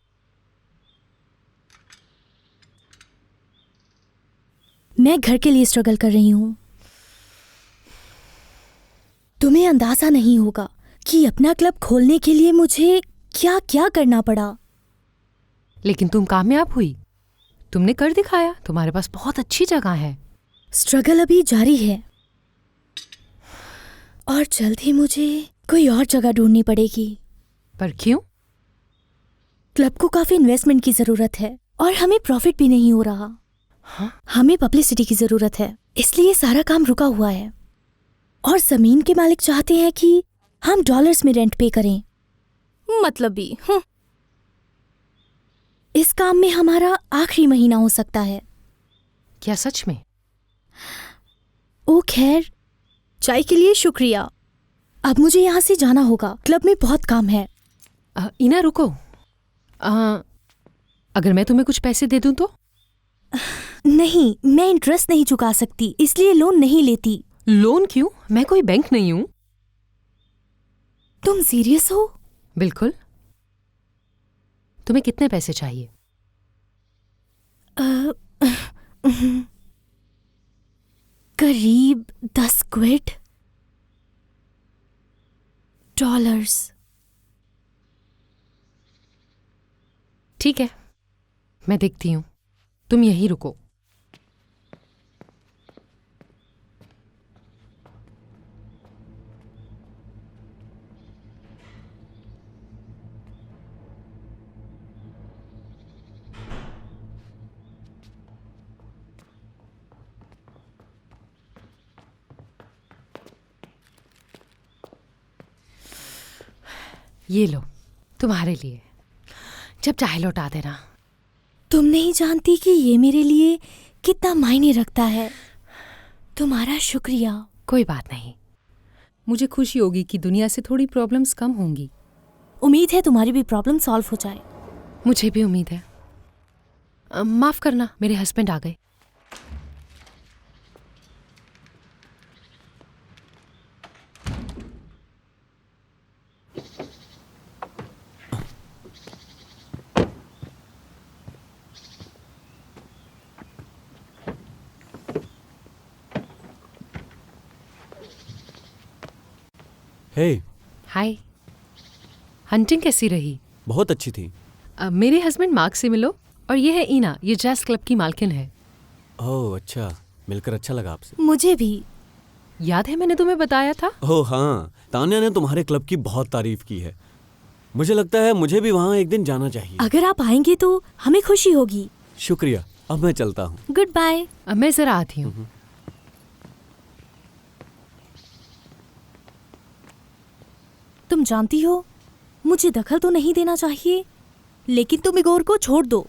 मैं घर के लिए स्ट्रगल कर रही हूं। तुम्हें अंदाजा नहीं होगा कि अपना क्लब खोलने के लिए मुझे क्या क्या करना पड़ा। लेकिन तुम कामयाब हुई, तुमने कर दिखाया। तुम्हारे पास बहुत अच्छी जगह है। स्ट्रगल अभी जारी है और जल्द ही मुझे कोई और जगह ढूंढनी पड़ेगी। पर क्यों? क्लब को काफी इन्वेस्टमेंट की जरूरत है और हमें प्रॉफिट भी नहीं हो रहा। हाँ? हमें पब्लिसिटी की जरूरत है, इसलिए सारा काम रुका हुआ है। और जमीन के मालिक चाहते हैं कि हम डॉलर्स में रेंट पे करें। मतलब भी इस काम में हमारा आखिरी महीना हो सकता है। क्या सच में? ओ खैर, चाय के लिए शुक्रिया। अब मुझे यहाँ से जाना होगा, क्लब में बहुत काम है। इना रुको। अगर मैं तुम्हें कुछ पैसे दे दूं तो? नहीं, मैं इंटरेस्ट नहीं चुका सकती, इसलिए लोन नहीं लेती। लोन क्यों? मैं कोई बैंक नहीं हूं। तुम सीरियस हो? बिल्कुल। तुम्हें कितने पैसे चाहिए? करीब 10 क्विड डॉलर्स। ठीक है, मैं देखती हूं। तुम यहीं रुको। ये लो, तुम्हारे लिए। जब चाहे लौटा देना। तुम नहीं जानती कि ये मेरे लिए कितना मायने रखता है। तुम्हारा शुक्रिया। कोई बात नहीं। मुझे खुशी होगी कि दुनिया से थोड़ी प्रॉब्लम्स कम होंगी। उम्मीद है तुम्हारी भी प्रॉब्लम सॉल्व हो जाए। मुझे भी उम्मीद है। माफ करना, मेरे हस्बैंड आ गए। हे हाय। हंटिंग कैसी रही? बहुत अच्छी थी। मेरे हस्बैंड मार्क से मिलो, और ये है ईना, ये जैज क्लब की मालकिन है। ओह अच्छा, मिलकर अच्छा लगा आपसे। मुझे भी। याद है मैंने तुम्हें बताया था? ओह हाँ, तान्या ने तुम्हारे क्लब की बहुत तारीफ की है। मुझे लगता है मुझे भी वहाँ एक दिन जाना चाहिए। अगर आप आएंगे तो हमें खुशी होगी। शुक्रिया, अब मैं चलता हूँ। Goodbye. मैं जरा आती हूँ। तुम जानती हो, मुझे दखल तो नहीं देना चाहिए, लेकिन तुम इगोर को छोड़ दो।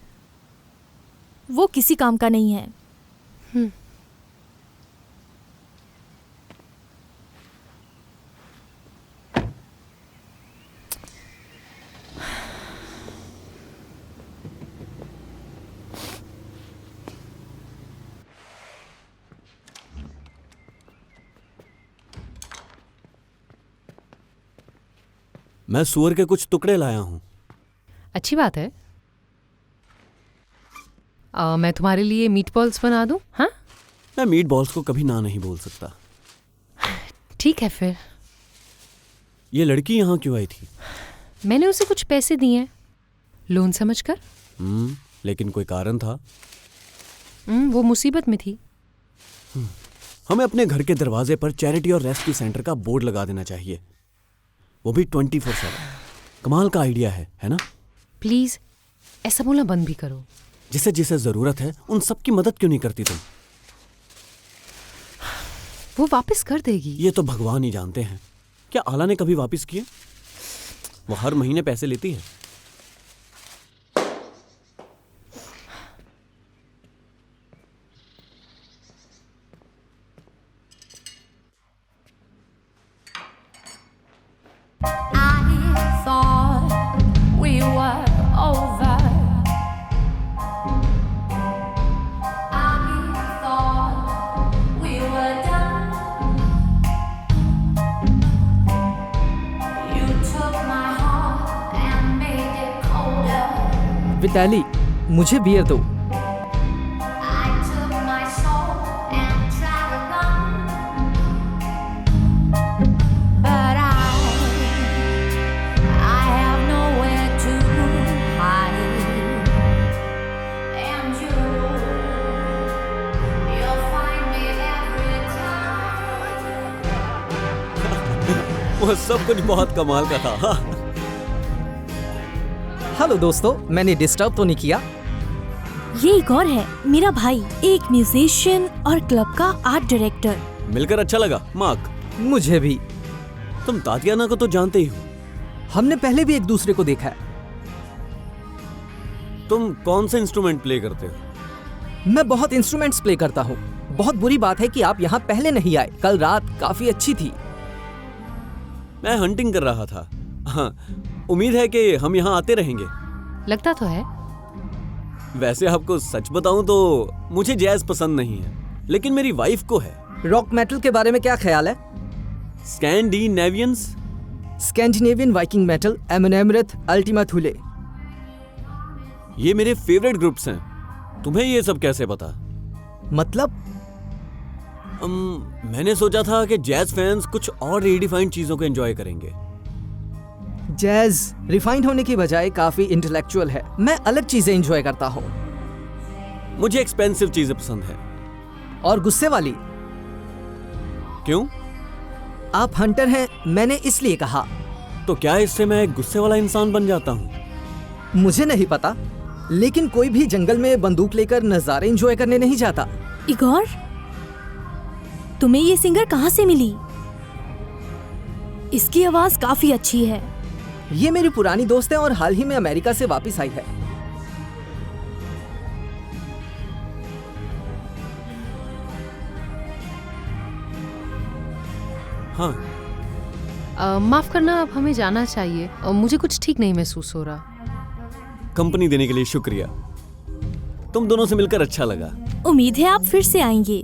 वो किसी काम का नहीं है। मैं सुअर के कुछ टुकड़े लाया हूँ। अच्छी बात है। मैं तुम्हारे लिए मीट बॉल्स बना दूं? हाँ, मैं मीट बॉल्स को कभी ना नहीं बोल सकता। ठीक है फिर। ये लड़की यहाँ क्यों आई थी? मैंने उसे कुछ पैसे दिए हैं, लोन समझकर। लेकिन कोई कारण था? वो मुसीबत में थी। हमें अपने घर के दरवाजे पर चैरिटी और रेस्क्यू सेंटर का बोर्ड लगा देना चाहिए, वो भी 24/7। कमाल का आइडिया है ना? प्लीज ऐसा बोलना बंद भी करो। जिसे जिसे जरूरत है उन सब की मदद क्यों नहीं करती तुम? वो वापस कर देगी। ये तो भगवान ही जानते हैं। क्या आला ने कभी वापस किए? वो हर महीने पैसे लेती है। विटाली, मुझे बियर दो। वो सब कुछ बहुत कमाल का था। हेलो दोस्तों, मैंने डिस्टर्ब तो नहीं किया? ये इगोर है, मेरा भाई, एक म्यूजिशियन और क्लब का आर्ट डायरेक्टर। मिलकर अच्छा लगा मार्क। मुझे भी। तुम तातियाना को तो जानते ही हो। हमने पहले भी एक दूसरे को देखा है। तुम कौन से इंस्ट्रूमेंट प्ले करते हो? मैं बहुत इंस्ट्रूमेंट्स प्ले करता हूँ। बहुत बुरी बात है कि आप यहाँ पहले नहीं आए। कल रात काफी अच्छी थी। मैं हंटिंग कर रहा था। हाँ, उम्मीद है कि हम यहाँ आते रहेंगे। लगता तो है। वैसे आपको सच बताऊं तो मुझे जैज पसंद नहीं है, लेकिन मेरी वाइफ को है। रॉक मेटल के बारे में क्या ख्याल है? Scandinavians, Scandinavian Viking metal, Amon Amarth, Ultima Thule, ये मेरे फेवरेट ग्रुप्स हैं। तुम्हें ये सब कैसे पता? मतलब मैंने सोचा था कि जैज फैंस कुछ और रीडिफाइंड चीजों को एंजॉय करेंगे। जैज रिफाइंड होने की बजाय काफी इंटेलेक्चुअल है। मैं अलग चीजें एंजॉय करता हूँ। मुझे एक्सपेंसिव चीजें पसंद है। और गुस्से वाली। क्यों? आप हंटर हैं, मैंने इसलिए कहा। तो क्या इससे मैं एक गुस्से वाला इंसान बन जाता हूँ? मुझे नहीं पता, लेकिन कोई भी जंगल में बंदूक लेकर नजारे एंजॉय करने नहीं जाता। इगोर, तुम्हें ये सिंगर कहाँ से मिली? इसकी आवाज काफी अच्छी है। ये मेरी पुरानी दोस्त है और हाल ही में अमेरिका से वापस आई है। हाँ। माफ करना, अब हमें जाना चाहिए। मुझे कुछ ठीक नहीं महसूस हो रहा। कंपनी देने के लिए शुक्रिया। तुम दोनों से मिलकर अच्छा लगा। उम्मीद है आप फिर से आएंगे।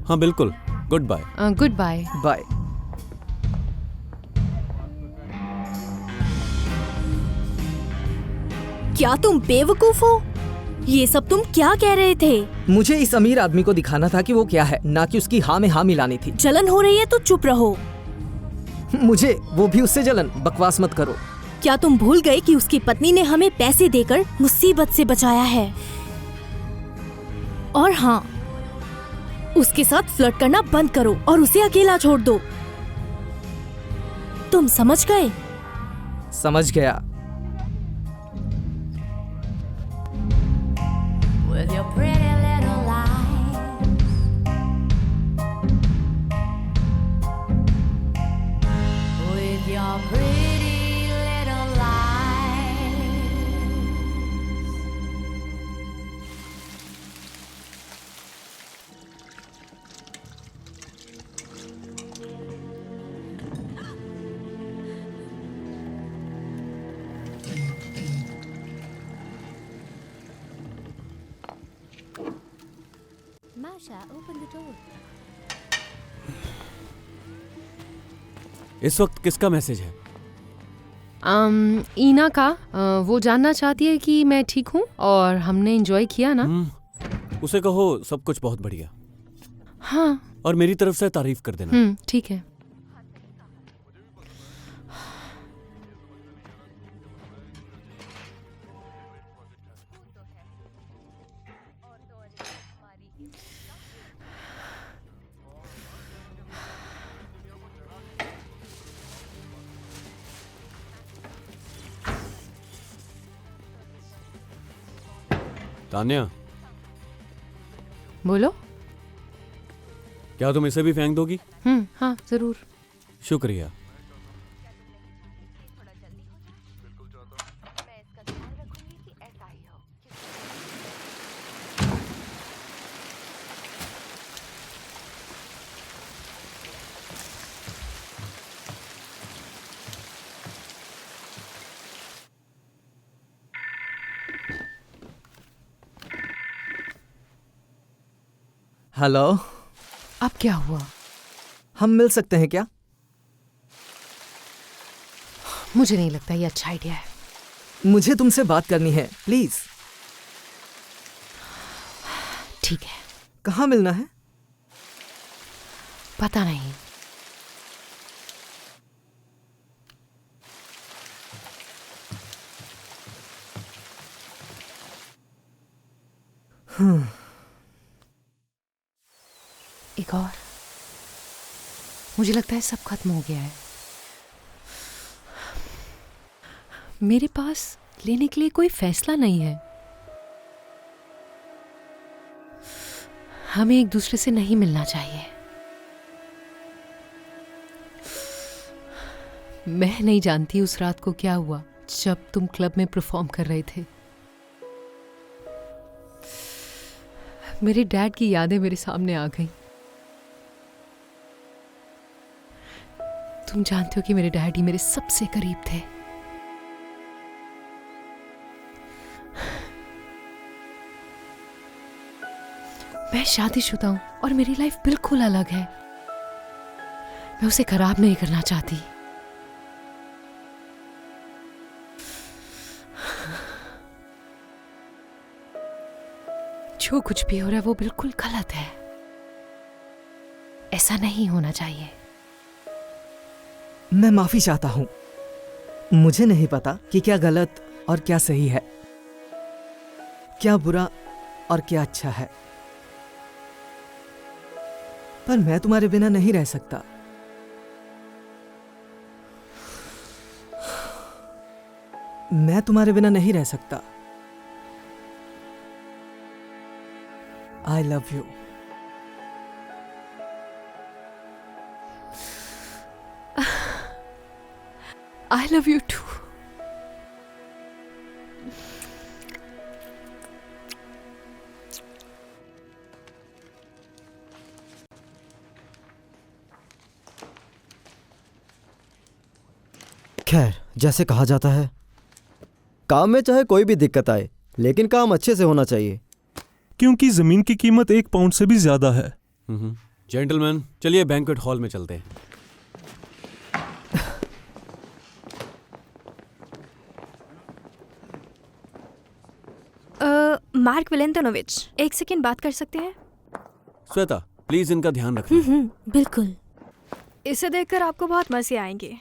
हाँ बिल्कुल। Goodbye. Goodbye. Bye. क्या तुम बेवकूफ हो? ये सब तुम क्या कह रहे थे? मुझे इस अमीर आदमी को दिखाना था कि वो क्या है, ना कि उसकी हाँ में हाँ मिलानी थी। जलन हो रही है तो चुप रहो। मुझे वो भी उससे जलन। बकवास मत करो। क्या तुम भूल गए कि उसकी पत्नी ने हमें पैसे देकर मुसीबत से बचाया है? और हाँ, उसके साथ फ्लर्ट करना बंद करो और उसे अकेला छोड़ दो। तुम समझ गए? समझ गया। With your pretty little lies, with your pretty little lies. Masha, open the door. इस वक्त किसका मैसेज है? ईना का। वो जानना चाहती है कि मैं ठीक हूँ और हमने एंजॉय किया ना। उसे कहो सब कुछ बहुत बढ़िया। हाँ। और मेरी तरफ से तारीफ कर देना। ठीक है। तान्या, बोलो। क्या तुम इसे भी फेंक दोगी? हाँ जरूर। शुक्रिया। हेलो। अब क्या हुआ? हम मिल सकते हैं क्या? मुझे नहीं लगता ये अच्छा आइडिया है। मुझे तुमसे बात करनी है, प्लीज। ठीक है। कहाँ मिलना है? पता नहीं। एक और। मुझे लगता है सब खत्म हो गया है। मेरे पास लेने के लिए कोई फैसला नहीं है। हमें एक दूसरे से नहीं मिलना चाहिए। मैं नहीं जानती उस रात को क्या हुआ जब तुम क्लब में परफॉर्म कर रहे थे। मेरे डैड की यादें मेरे सामने आ गई। तुम जानते हो कि मेरे डैडी मेरे सबसे करीब थे। मैं शादीशुदा हूं और मेरी लाइफ बिल्कुल अलग है। मैं उसे खराब नहीं करना चाहती। जो कुछ भी हो रहा है वो बिल्कुल गलत है। ऐसा नहीं होना चाहिए। मैं माफी चाहता हूँ। मुझे नहीं पता कि क्या गलत और क्या सही है, क्या बुरा और क्या अच्छा है, पर मैं तुम्हारे बिना नहीं रह सकता। मैं तुम्हारे बिना नहीं रह सकता। I love you. I love you too. खैर, जैसे कहा जाता है, काम में चाहे कोई भी दिक्कत आए, लेकिन काम अच्छे से होना चाहिए। क्योंकि जमीन की कीमत 1 पाउंड से भी ज्यादा है। जेंटलमैन, चलिए बैंक्वेट हॉल में चलते हैं। मार्क विलेंतनोविच, एक सेकेंड बात कर सकते हैं? श्वेता, प्लीज इनका ध्यान रखना। बिल्कुल। इसे देखकर आपको बहुत मजे आएंगे।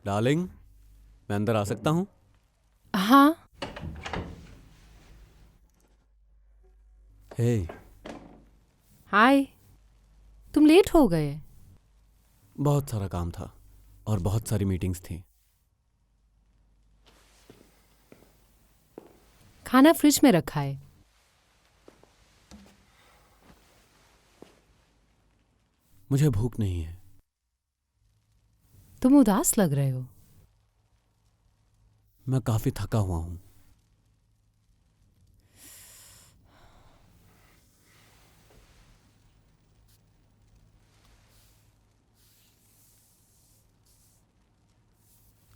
डार्लिंग, मैं अंदर आ सकता हूँ? हाँ। हे। हाय। तुम लेट हो गए। बहुत सारा काम था और बहुत सारी मीटिंग्स थी। खाना फ्रिज में रखा है। मुझे भूख नहीं है। तुम उदास लग रहे हो। मैं काफी थका हुआ हूं।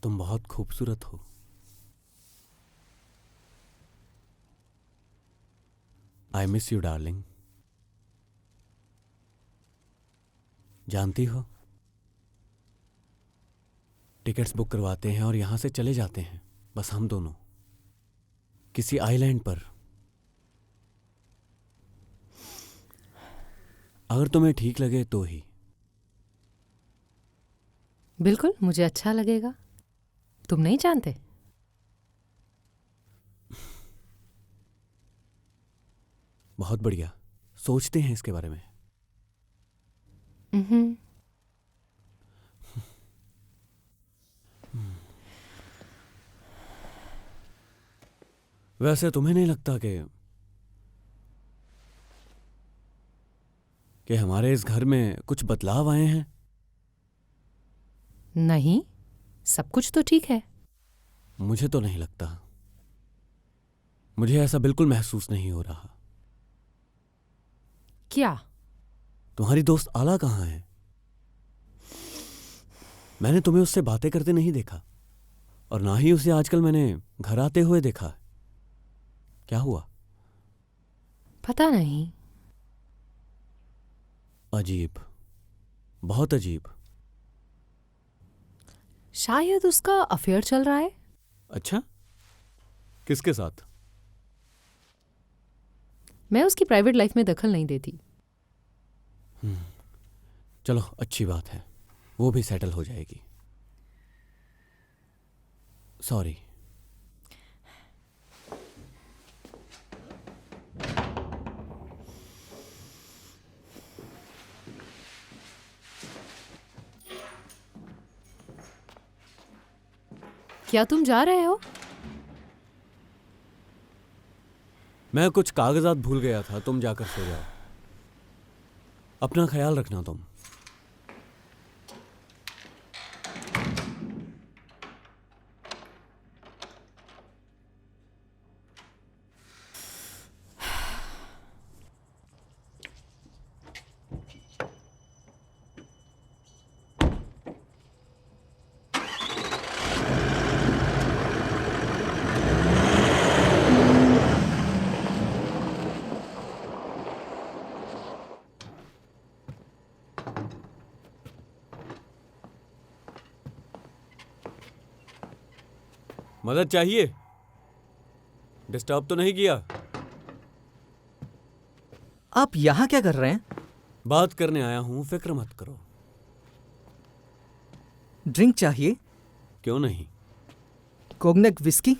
तुम बहुत खूबसूरत हो। I miss you darling. जानती हो, टिकट्स बुक करवाते हैं और यहां से चले जाते हैं, बस हम दोनों, किसी आइलैंड पर। अगर तुम्हें ठीक लगे तो ही। बिल्कुल, मुझे अच्छा लगेगा। तुम नहीं जानते? बहुत बढ़िया, सोचते हैं इसके बारे में। वैसे तुम्हें नहीं लगता कि हमारे इस घर में कुछ बदलाव आए हैं? नहीं, सब कुछ तो ठीक है। मुझे तो नहीं लगता। मुझे ऐसा बिल्कुल महसूस नहीं हो रहा। क्या? तुम्हारी दोस्त आला कहाँ है? मैंने तुम्हें उससे बातें करते नहीं देखा और ना ही उसे आजकल मैंने घर आते हुए देखा। क्या हुआ? पता नहीं। अजीब, बहुत अजीब। शायद उसका अफेयर चल रहा है। अच्छा, किसके साथ? मैं उसकी प्राइवेट लाइफ में दखल नहीं देती। चलो, अच्छी बात है, वो भी सेटल हो जाएगी। सॉरी। क्या तुम जा रहे हो? मैं कुछ कागजात भूल गया था, तुम जाकर सो जाओ। अपना ख्याल रखना तुम। मदद चाहिए? डिस्टर्ब तो नहीं किया? आप यहाँ क्या कर रहे हैं? बात करने आया हूं, फिक्र मत करो। ड्रिंक चाहिए? क्यों नहीं? कोग्नेक विस्की?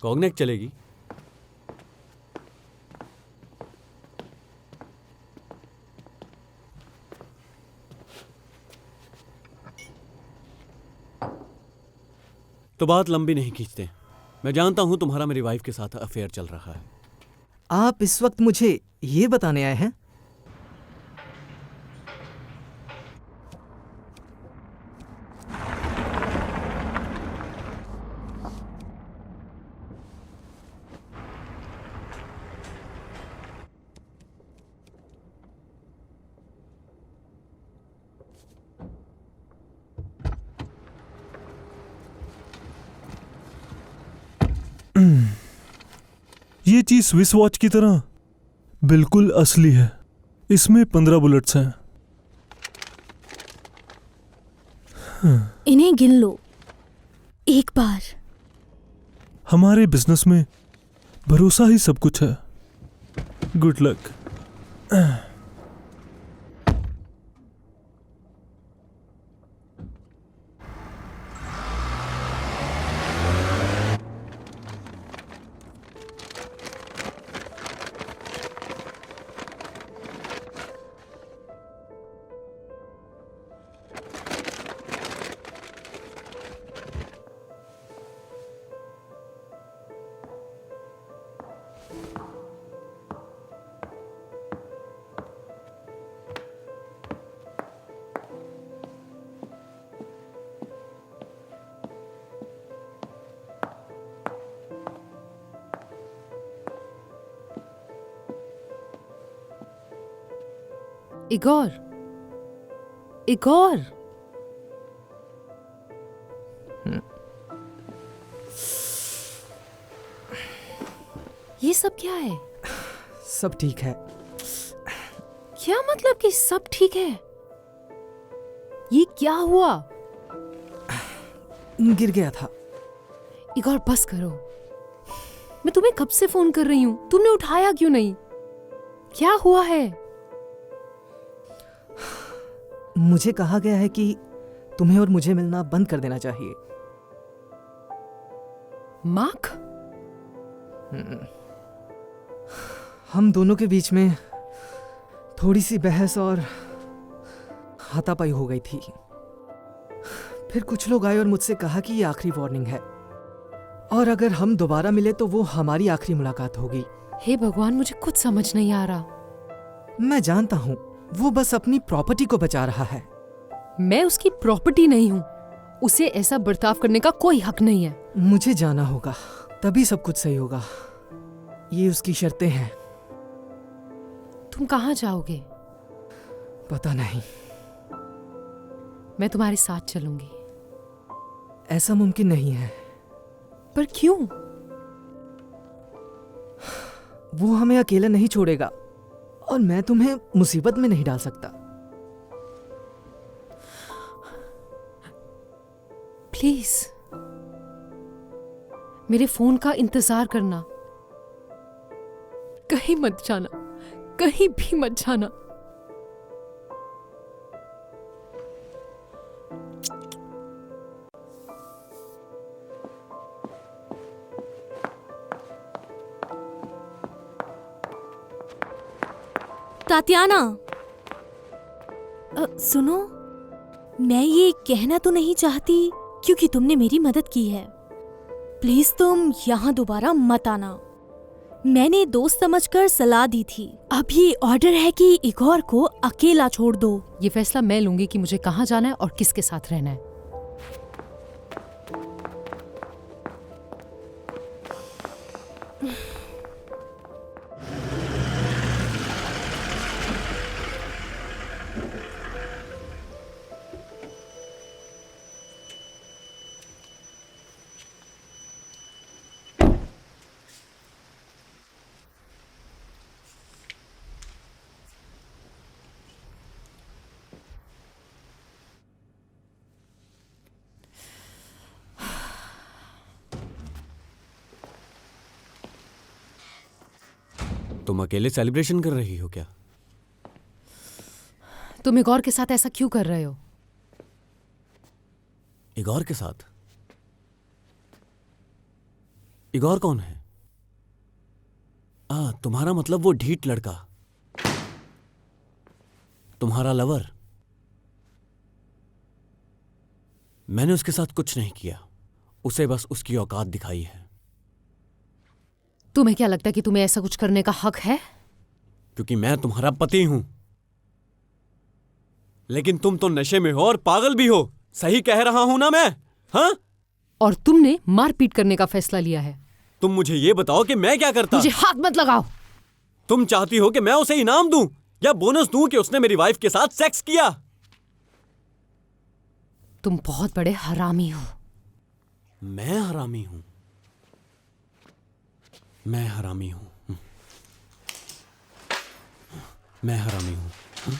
कॉग्नेक चलेगी। तो बात लंबी नहीं खींचते। मैं जानता हूं तुम्हारा मेरी वाइफ के साथ अफेयर चल रहा है। आप इस वक्त मुझे ये बताने आए हैं? ये चीज स्विस वॉच की तरह बिल्कुल असली है। इसमें 15 बुलेट्स हैं। इन्हें गिन लो एक बार। हमारे बिजनेस में भरोसा ही सब कुछ है। Good luck. Igor, Igor. ये सब क्या है? सब ठीक है। क्या मतलब कि सब ठीक है? ये क्या हुआ? गिर गया था। इगोर बस करो। मैं तुम्हें कब से फोन कर रही हूं, तुमने उठाया क्यों नहीं? क्या हुआ है? मुझे कहा गया है कि तुम्हें और मुझे मिलना बंद कर देना चाहिए। मार्क? हम दोनों के बीच में थोड़ी सी बहस और हाथापाई हो गई थी। फिर कुछ लोग आए और मुझसे कहा कि ये आखिरी वार्निंग है और अगर हम दोबारा मिले तो वो हमारी आखिरी मुलाकात होगी। हे भगवान, मुझे कुछ समझ नहीं आ रहा। मैं जानता हूँ, वो बस अपनी प्रॉपर्टी को बचा रहा है। मैं उसकी प्रॉपर्टी नहीं हूँ। उसे ऐसा बर्ताव करने का कोई हक नहीं है। मुझे जाना होगा, तभी सब कुछ सही होगा। ये उसकी शर्तें हैं। तुम कहाँ जाओगे? पता नहीं। मैं तुम्हारे साथ चलूंगी। ऐसा मुमकिन नहीं है। पर क्यों? वो हमें अकेला नहीं छोड़ेगा और मैं तुम्हें मुसीबत में नहीं डाल सकता। प्लीज मेरे फोन का इंतजार करना। कहीं मत जाना, कहीं भी मत जाना। तातियाना, सुनो, मैं ये कहना तो नहीं चाहती क्योंकि तुमने मेरी मदद की है। प्लीज तुम यहाँ दोबारा मत आना। मैंने दोस्त समझकर सलाह दी थी। अब ये ऑर्डर है कि इगोर को अकेला छोड़ दो। ये फैसला मैं लूंगी कि मुझे कहाँ जाना है और किसके साथ रहना है। तुम अकेले सेलिब्रेशन कर रही हो क्या? तुम इगोर के साथ ऐसा क्यों कर रहे हो? इगोर के साथ? इगोर कौन है? तुम्हारा मतलब वो ढीठ लड़का, तुम्हारा लवर। मैंने उसके साथ कुछ नहीं किया, उसे बस उसकी औकात दिखाई है। तुम्हें क्या लगता है कि तुम्हें ऐसा कुछ करने का हक है? क्योंकि मैं तुम्हारा पति हूं। लेकिन तुम तो नशे में हो और पागल भी हो। सही कह रहा हूं ना मैं? हाँ? और तुमने मारपीट करने का फैसला लिया है। तुम मुझे ये बताओ कि मैं क्या करता? मुझे हाथ मत लगाओ। तुम चाहती हो कि मैं उसे इनाम दूं या बोनस दूं कि उसने मेरी वाइफ के साथ सेक्स किया? तुम बहुत बड़े हरामी हो। मैं हरामी हूं? मैं हरामी हूं? मैं हरामी हूं?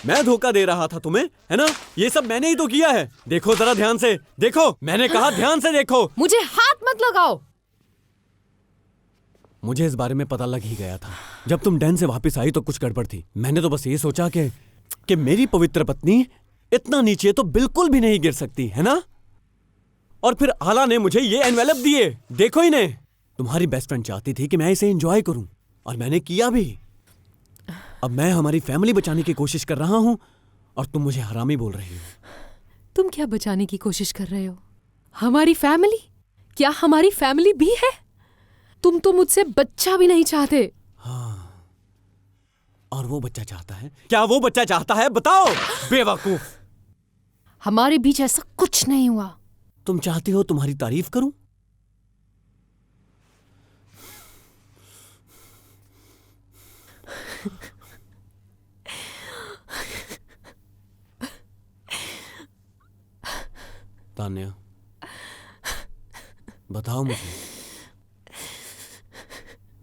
मैं धोखा दे रहा था तुम्हें, है ना? ये सब मैंने ही तो किया है। देखो जरा ध्यान से, देखो, मैंने कहा ध्यान से देखो। मुझे हाथ मत लगाओ। मुझे इस बारे में पता लग ही गया था। जब तुम डैन से वापस आई तो कुछ गड़बड़ थी। मैंने तो बस ये सोचा कि मेरी पवित्र पत्नी इतना नीचे तो बिल्कुल भी नहीं गिर सकती, है ना? और फिर आला ने मुझे ये एनवेलप दिए। देखो इन्हें। तुम्हारी बेस्ट फ्रेंड चाहती थी कि मैं इसे एंजॉय करूं और मैंने किया भी। अब मैं हमारी फैमिली बचाने की कोशिश कर रहा हूं और तुम मुझे हरामी बोल रही हो। तुम क्या बचाने की कोशिश कर रहे हो? हमारी फैमिली? क्या हमारी फैमिली भी है? तुम तो मुझसे बच्चा भी नहीं चाहते। हाँ, और वो बच्चा चाहता है? क्या वो बच्चा चाहता है? बताओ बेवकूफ। हमारे बीच ऐसा कुछ नहीं हुआ। तुम चाहती हो तुम्हारी तारीफ करूं? तान्या, बताओ मुझे,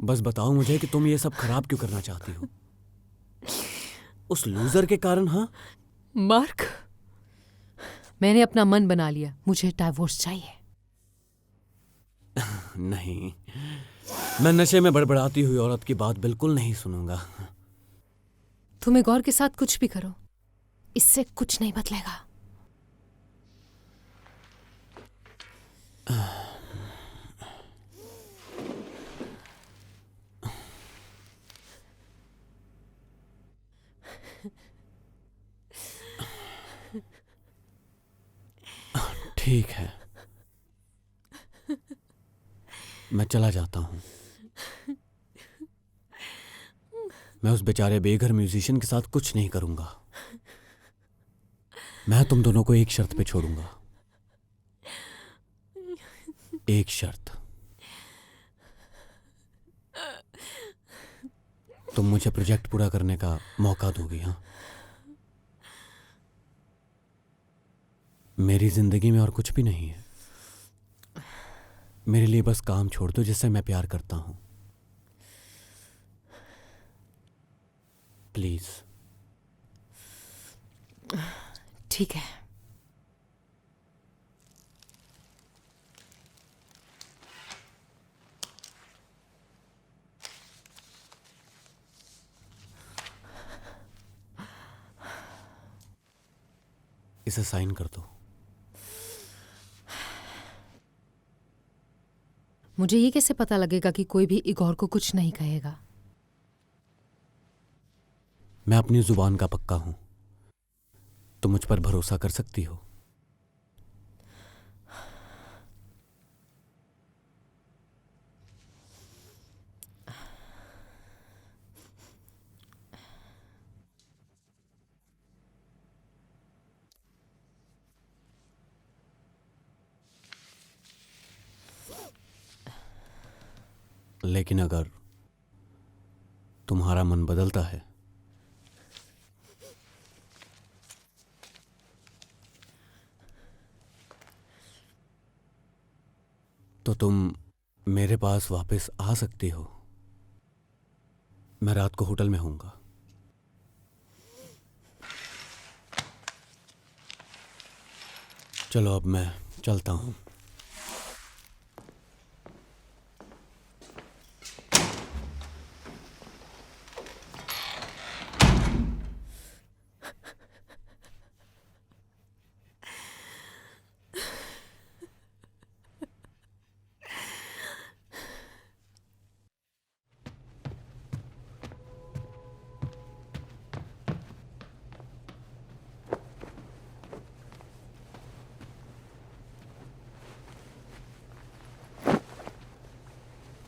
बस बताओ मुझे कि तुम ये सब खराब क्यों करना चाहती हो? उस लूजर के कारण? हाँ मार्क, मैंने अपना मन बना लिया। मुझे डाइवोर्स चाहिए। नहीं, मैं नशे में बड़बड़ाती हुई औरत की बात बिल्कुल नहीं सुनूंगा। तुम्हें गौर के साथ कुछ भी करो, इससे कुछ नहीं बदलेगा। ठीक है। मैं चला जाता हूँ। मैं उस बेचारे बेघर म्यूजिशियन के साथ कुछ नहीं करूंगा। मैं तुम दोनों को एक शर्त पे छोड़ूंगा। एक शर्त। तुम मुझे प्रोजेक्ट पूरा करने का मौका दोगी? हाँ, मेरी जिंदगी में और कुछ भी नहीं है। मेरे लिए बस काम छोड़ दो जिससे मैं प्यार करता हूं। प्लीज। ठीक है। इसे साइन कर दो। मुझे ये कैसे पता लगेगा कि कोई भी इगोर को कुछ नहीं कहेगा? मैं अपनी जुबान का पक्का हूं। तुम मुझ पर भरोसा कर सकती हो। लेकिन अगर तुम्हारा मन बदलता है तो तुम मेरे पास वापस आ सकती हो। मैं रात को होटल में होऊंगा। चलो अब मैं चलता हूं।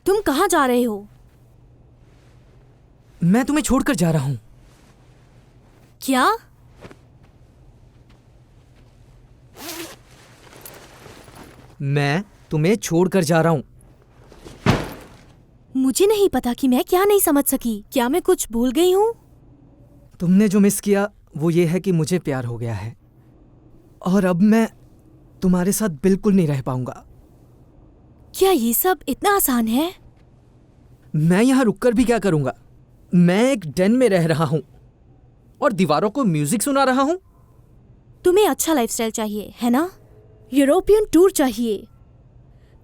तुम कहाँ जा रहे हो? मैं तुम्हें छोड़कर जा रहा हूं। क्या? मैं तुम्हें छोड़कर जा रहा हूं। मुझे नहीं पता कि मैं क्या नहीं समझ सकी। क्या मैं कुछ भूल गई हूँ? तुमने जो मिस किया वो ये है कि मुझे प्यार हो गया है और अब मैं तुम्हारे साथ बिल्कुल नहीं रह पाऊंगा। क्या ये सब इतना आसान है? मैं यहां रुककर भी क्या करूंगा? मैं एक डेन में रह रहा हूं और दीवारों को म्यूजिक सुना रहा हूं। तुम्हें अच्छा लाइफस्टाइल चाहिए है ना? यूरोपियन टूर चाहिए।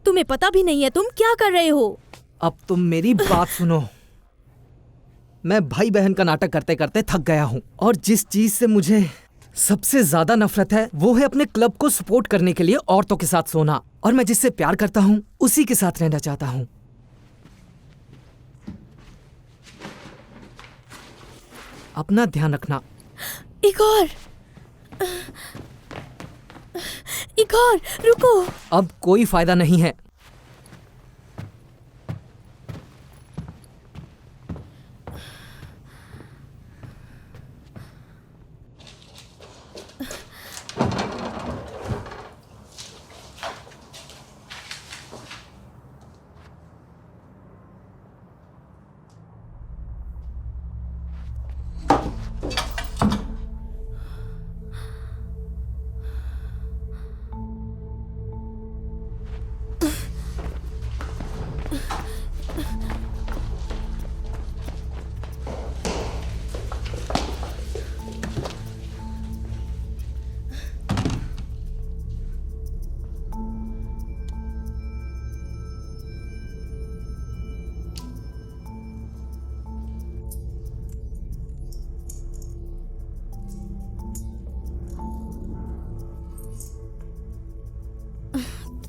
तुम्हें पता भी नहीं है तुम क्या कर रहे हो। अब तुम मेरी बात सुनो। मैं भाई बहन का नाटक करते करते थक गया हूं और जिस चीज से मुझे सबसे ज्यादा नफरत है वो है अपने क्लब को सपोर्ट करने के लिए औरतों के साथ सोना। और मैं जिससे प्यार करता हूं उसी के साथ रहना चाहता हूं। अपना ध्यान रखना। इगोर, इगोर रुको। अब कोई फायदा नहीं है।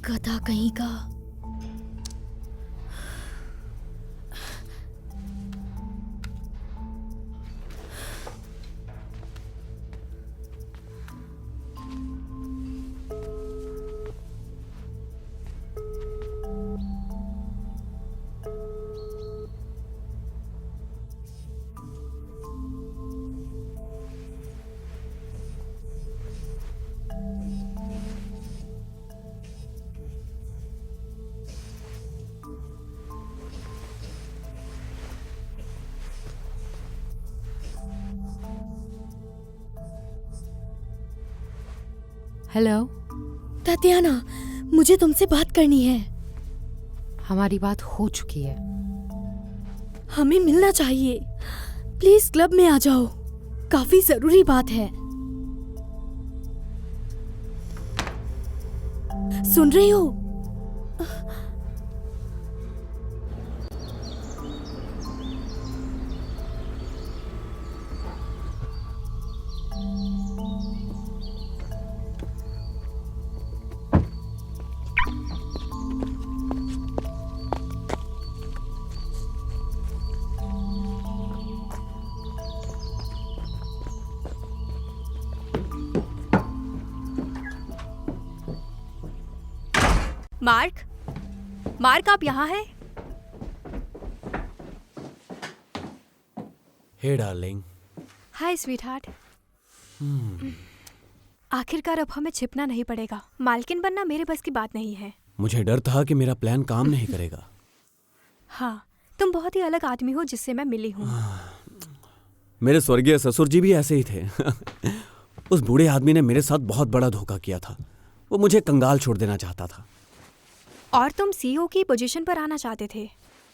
गधा कहीं का। हेलो। तातियाना, मुझे तुमसे बात करनी है। हमारी बात हो चुकी है। हमें मिलना चाहिए। प्लीज क्लब में आ जाओ, काफी जरूरी बात है। सुन रही हो? मार्क, आप यहाँ हैं? हे डार्लिंग। हाय स्वीटहार्ट। आखिरकार अब हमें छिपना नहीं पड़ेगा। मालकिन बनना मेरे बस की बात नहीं है। मुझे डर था कि मेरा प्लान काम नहीं करेगा। हाँ, तुम बहुत ही अलग आदमी हो जिससे मैं मिली हूँ। मेरे स्वर्गीय ससुर जी भी ऐसे ही थे। उस बूढ़े आदमी ने मेरे साथ बहुत बड़ा धोखा किया था। वो मुझे कंगाल छोड़ देना चाहता था। और तुम सीईओ की पोजीशन पर आना चाहते थे।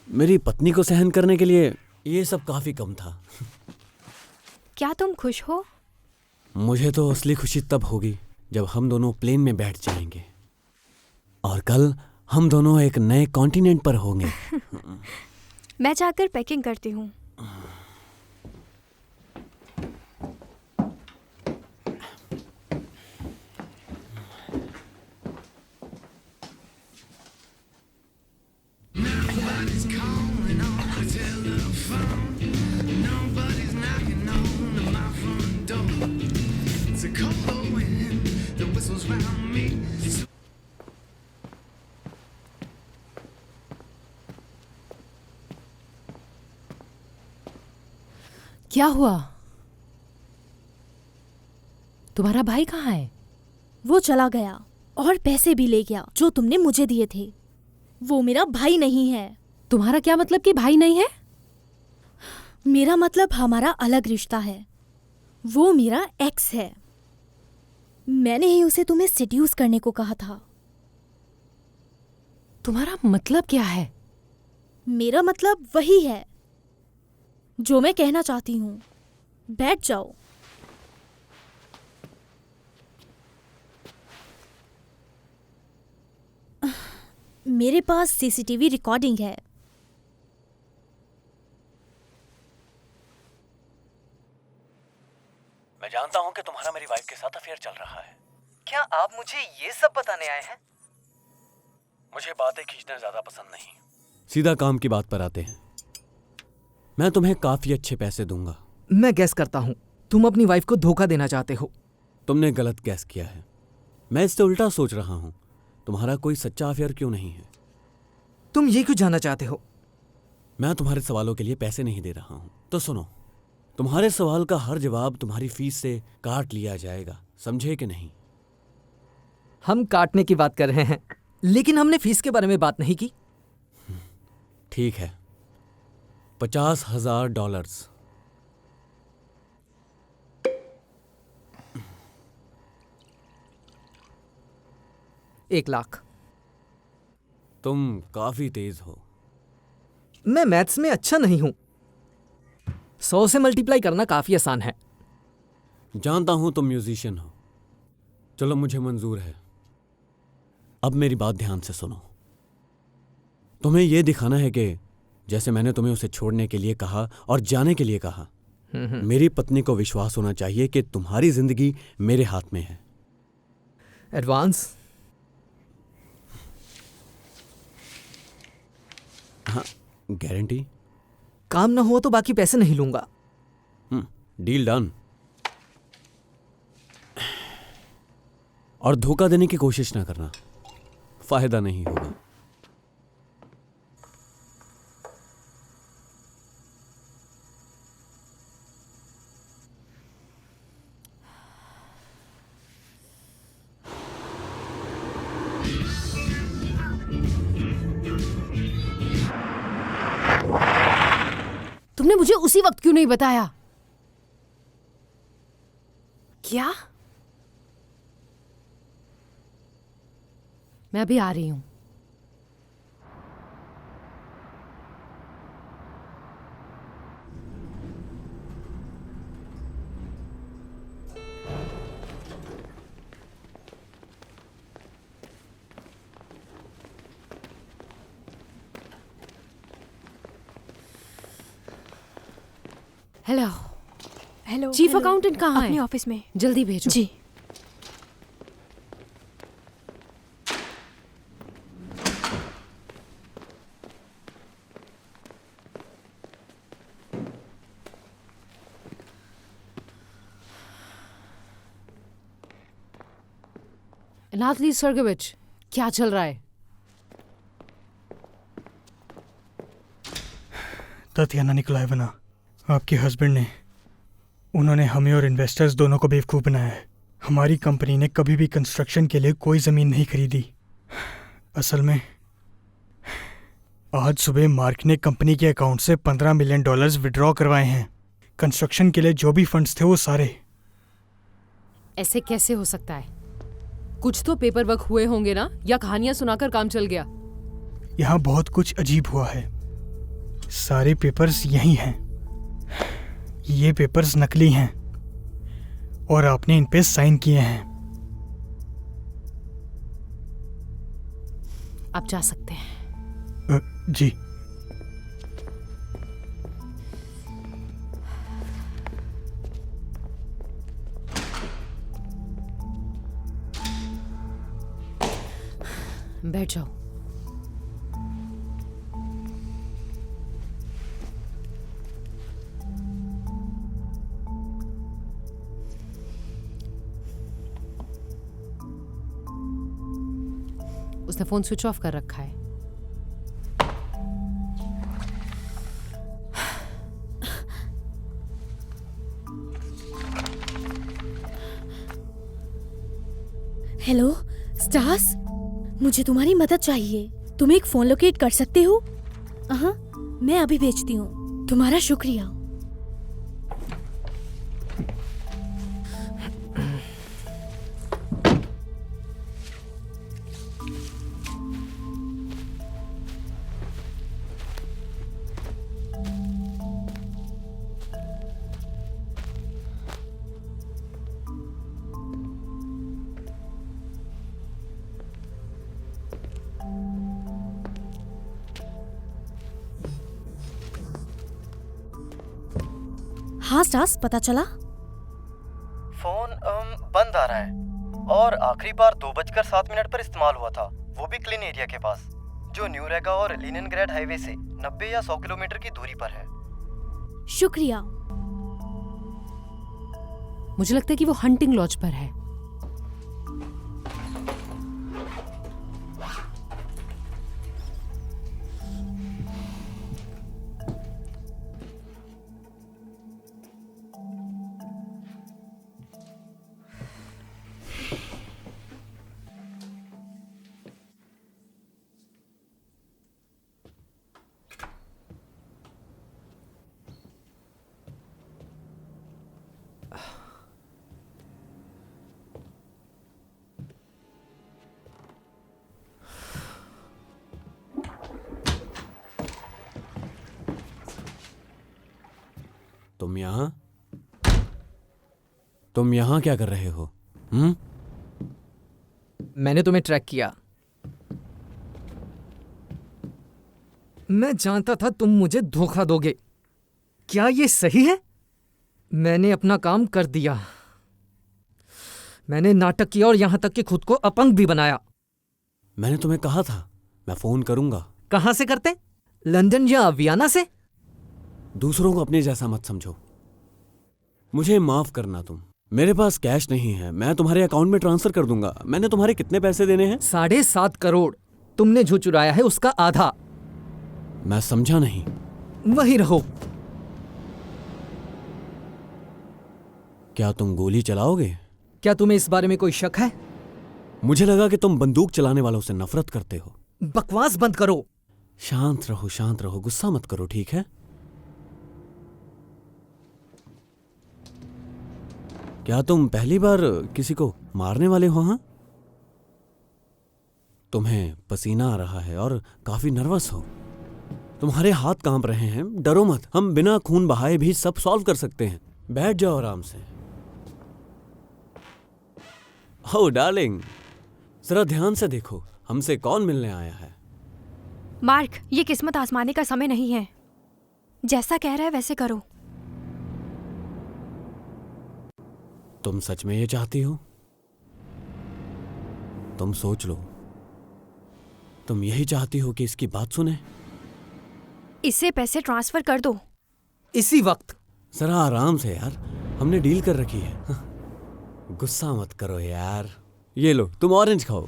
मेरी पत्नी को सहन करने के लिए ये सब काफी कम था। क्या तुम खुश हो? मुझे तो असली खुशी तब होगी जब हम दोनों प्लेन में बैठ जाएंगे और कल हम दोनों एक नए कॉन्टिनेंट पर होंगे। मैं जाकर पैकिंग करती हूँ। क्या हुआ? तुम्हारा भाई कहाँ है? वो चला गया और पैसे भी ले गया जो तुमने मुझे दिए थे। वो मेरा भाई नहीं है। तुम्हारा क्या मतलब कि भाई नहीं है? मेरा मतलब हमारा अलग रिश्ता है। वो मेरा एक्स है। मैंने ही उसे तुम्हें सेड्यूस करने को कहा था। तुम्हारा मतलब क्या है? मेरा मतलब वही है जो मैं कहना चाहती हूँ। बैठ जाओ। मेरे पास सीसीटीवी रिकॉर्डिंग है। मैं जानता हूँ कि तुम्हारा मेरी वाइफ के साथ अफेयर चल रहा है। क्या आप मुझे ये सब बताने आए हैं? मुझे बातें खींचना ज्यादा पसंद नहीं। सीधा काम की बात पर आते हैं। मैं तुम्हें काफी अच्छे पैसे दूंगा। मैं गैस करता हूँ तुम अपनी वाइफ को धोखा देना चाहते हो। तुमने गलत गैस किया है। मैं इससे उल्टा सोच रहा हूँ। तुम्हारा कोई सच्चा अफेयर क्यों नहीं है? तुम ये क्यों जानना चाहते हो? मैं तुम्हारे सवालों के लिए पैसे नहीं दे रहा हूँ। तो सुनो, तुम्हारे सवाल का हर जवाब तुम्हारी फीस से काट लिया जाएगा। समझे कि नहीं? हम काटने की बात कर रहे हैं, लेकिन हमने फीस के बारे में बात नहीं की। ठीक है, $50,000। $1,00,000। तुम काफी तेज हो। मैं मैथ्स में अच्छा नहीं हूं। 100 से मल्टीप्लाई करना काफी आसान है। जानता हूं तुम म्यूजिशियन हो। चलो, मुझे मंजूर है। अब मेरी बात ध्यान से सुनो। तुम्हें यह दिखाना है कि जैसे मैंने तुम्हें उसे छोड़ने के लिए कहा और जाने के लिए कहा, मेरी पत्नी को विश्वास होना चाहिए कि तुम्हारी जिंदगी मेरे हाथ में है। एडवांस? हाँ, गारंटी। काम ना हुआ तो बाकी पैसे नहीं लूंगा। Deal done. और धोखा देने की कोशिश ना करना, फायदा नहीं होगा। तुमने मुझे उसी वक्त क्यों नहीं बताया? क्या? मैं अभी आ रही हूँ। Hello, hello. Chief hello. Accountant कहाँ है? अपने ऑफिस में। जल्दी भेजो। जी। नाथली सर्गेविच, क्या चल रहा है? तातियाना निकोलाएवना, आपके हस्बैंड ने, उन्होंने हमें और इन्वेस्टर्स दोनों को बेवकूफ़ बनाया है। हमारी कंपनी ने कभी भी कंस्ट्रक्शन के लिए कोई ज़मीन नहीं खरीदी। असल में आज सुबह मार्क ने कंपनी के अकाउंट से $15 मिलियन विड्रॉ करवाए हैं। कंस्ट्रक्शन के लिए जो भी फंड्स थे वो सारे। ऐसे कैसे हो सकता है? कुछ तो पेपर वर्क हुए होंगे ना, या कहानियां सुनाकर काम चल गया? यहाँ बहुत कुछ अजीब हुआ है। सारे पेपर्स यही हैं। ये पेपर्स नकली हैं और आपने इन पे साइन किए हैं। आप जा सकते हैं। जी। बैठ जाओ। उसने फोन स्विच ऑफ कर रखा है। हेलो स्टार्स, मुझे तुम्हारी मदद चाहिए। तुम एक फोन लोकेट कर सकते हो? हाँ, मैं अभी भेजती हूँ। तुम्हारा शुक्रिया। हाँ स्टार्स, पता चला? फोन बंद आ रहा है और आखिरी बार 2:07 पर इस्तेमाल हुआ था, वो भी क्लीन एरिया के पास, जो न्यू रेगा और लीनिनग्रेड हाईवे से 90 या 100 किलोमीटर की दूरी पर है। शुक्रिया। मुझे लगता है कि वो हंटिंग लॉज पर है। तुम यहाँ क्या कर रहे हो? मैंने तुम्हें ट्रैक किया। मैं जानता था तुम मुझे धोखा दोगे। क्या ये सही है? मैंने अपना काम कर दिया। मैंने नाटक किया और यहां तक कि खुद को अपंग भी बनाया। मैंने तुम्हें कहा था मैं फोन करूंगा। कहां से करते? लंदन या वियना से? दूसरों को अपने जैसा मत समझो। मुझे माफ करना तुम। मेरे पास कैश नहीं है, मैं तुम्हारे अकाउंट में ट्रांसफर कर दूंगा। मैंने तुम्हारे कितने पैसे देने हैं? 7.5 करोड़। तुमने जो चुराया है उसका आधा। मैं समझा नहीं। वही रहो। क्या तुम गोली चलाओगे? क्या तुम्हें इस बारे में कोई शक है? मुझे लगा कि तुम बंदूक चलाने वालों से नफरत करते हो। बकवास बंद करो। शांत रहो, गुस्सा मत करो, ठीक है? क्या तुम पहली बार किसी को मारने वाले हो? हाँ, तुम्हें पसीना आ रहा है और काफी नर्वस हो। तुम्हारे हाथ कांप रहे हैं। डरो मत, हम बिना खून बहाए भी सब सॉल्व कर सकते हैं। बैठ जाओ आराम से। हो डार्लिंग, जरा ध्यान से देखो, हमसे कौन मिलने आया है। मार्क, ये किस्मत आजमाने का समय नहीं है। जैसा कह रहा है वैसे करो। तुम सच में ये चाहती हो? तुम सोच लो, तुम यही चाहती हो कि इसकी बात सुने? इससे पैसे ट्रांसफर कर दो इसी वक्त। जरा आराम से यार, हमने डील कर रखी है। गुस्सा मत करो यार। ये लो, तुम ऑरेंज खाओ।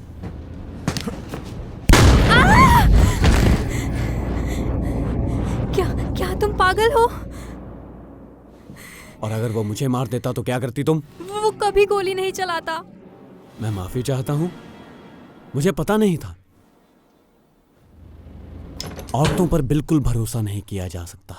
क्या तुम पागल हो? और अगर वो मुझे मार देता तो क्या करती तुम? वो कभी गोली नहीं चलाता। मैं माफी चाहता हूं, मुझे पता नहीं था। औरतों पर बिल्कुल भरोसा नहीं किया जा सकता।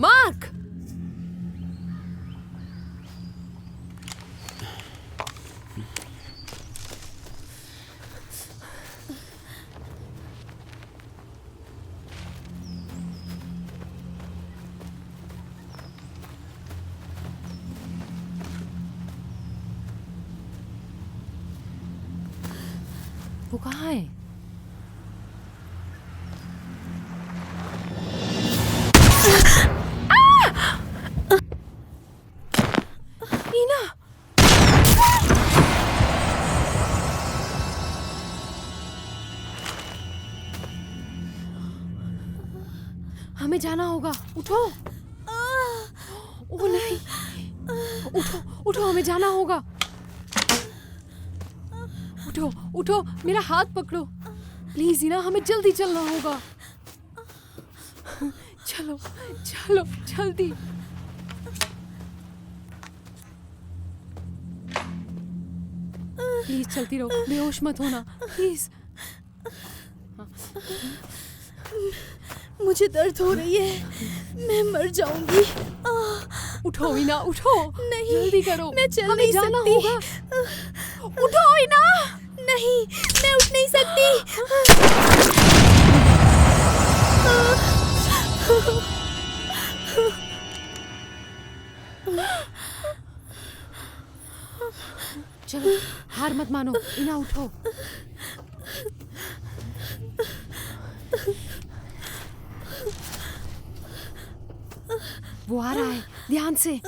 मार्क! वो कहाँ है? ईना! हमें जाना होगा। उठो। ओ नहीं, उठो उठो, हमें जाना होगा। उठो उठो, मेरा हाथ पकड़ो प्लीज ईना, हमें जल्दी चलना होगा। चलो चलो जल्दी। प्लीज चलती रहो, बेहोश मत होना प्लीज। मुझे दर्द हो रही है, मैं मर जाऊंगी। उठो ईना, उठो। नहीं, जल्दी करो, मैं चल हमें नहीं जाना सकती। होगा। उठो ईना। नहीं, मैं उठ नहीं सकती। चलो, हार मत मानो ईना, उठो। वो आ रहा है, ध्यान से।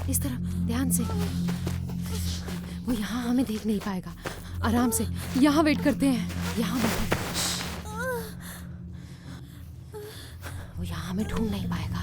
इस तरह ध्यान से। वो यहाँ हमें देख नहीं पाएगा। आराम से यहाँ वेट करते हैं। यहाँ बैठो। वो यहाँ हमें ढूंढ नहीं पाएगा।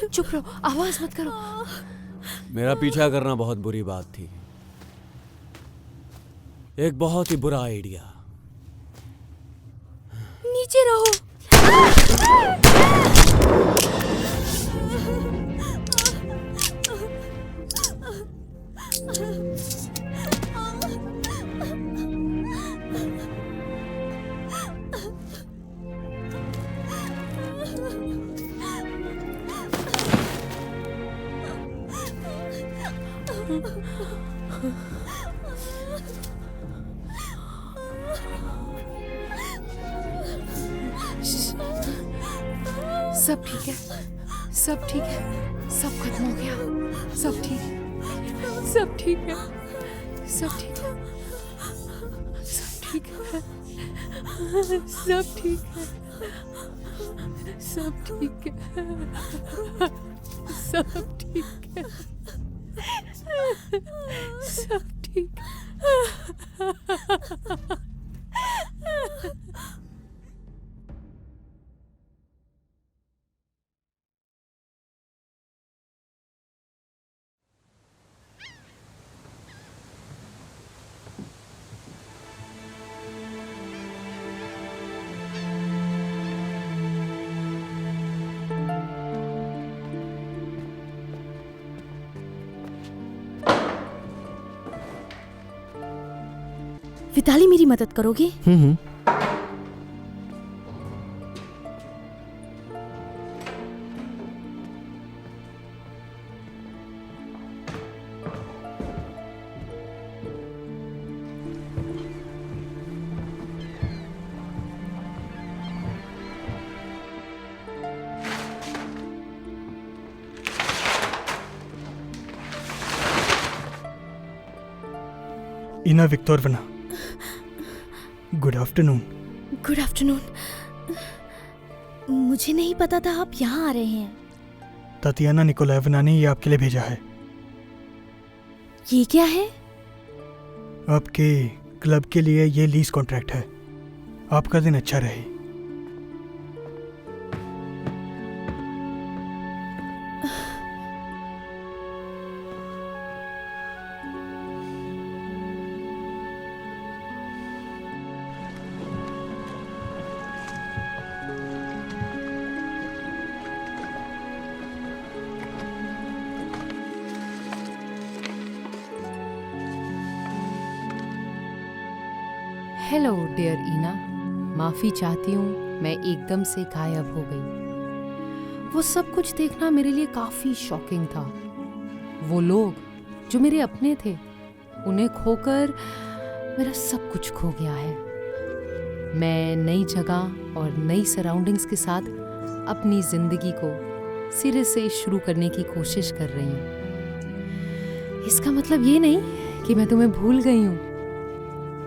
चुप रहो, आवाज मत करो। मेरा पीछा करना बहुत बुरी बात थी, एक बहुत ही बुरा आइडिया। नीचे रहो। सब ठीक है, सब ठीक है, सब खत्म हो गया। सब ठीक है, सब ठीक है, सब ठीक है, सब ठीक है, सब ठीक है, सब ठीक है, सब ठीक है, सब ठीक है। विताली, मेरी मदद करोगे? इना विक्टोरवना, गुड आफ्टरनून। Good afternoon. मुझे नहीं पता था आप यहाँ आ रहे हैं। तातियाना निकोलाएवना ने ये आपके लिए भेजा है। ये क्या है? आपके क्लब के लिए ये लीज कॉन्ट्रैक्ट है। आपका दिन अच्छा रहे। हेलो डियर ईना, माफ़ी चाहती हूँ मैं एकदम से गायब हो गई। वो सब कुछ देखना मेरे लिए काफ़ी शॉकिंग था। वो लोग जो मेरे अपने थे, उन्हें खोकर मेरा सब कुछ खो गया है। मैं नई जगह और नई सराउंडिंग्स के साथ अपनी ज़िंदगी को सिरे से शुरू करने की कोशिश कर रही हूँ। इसका मतलब ये नहीं कि मैं तुम्हें भूल गई हूँ।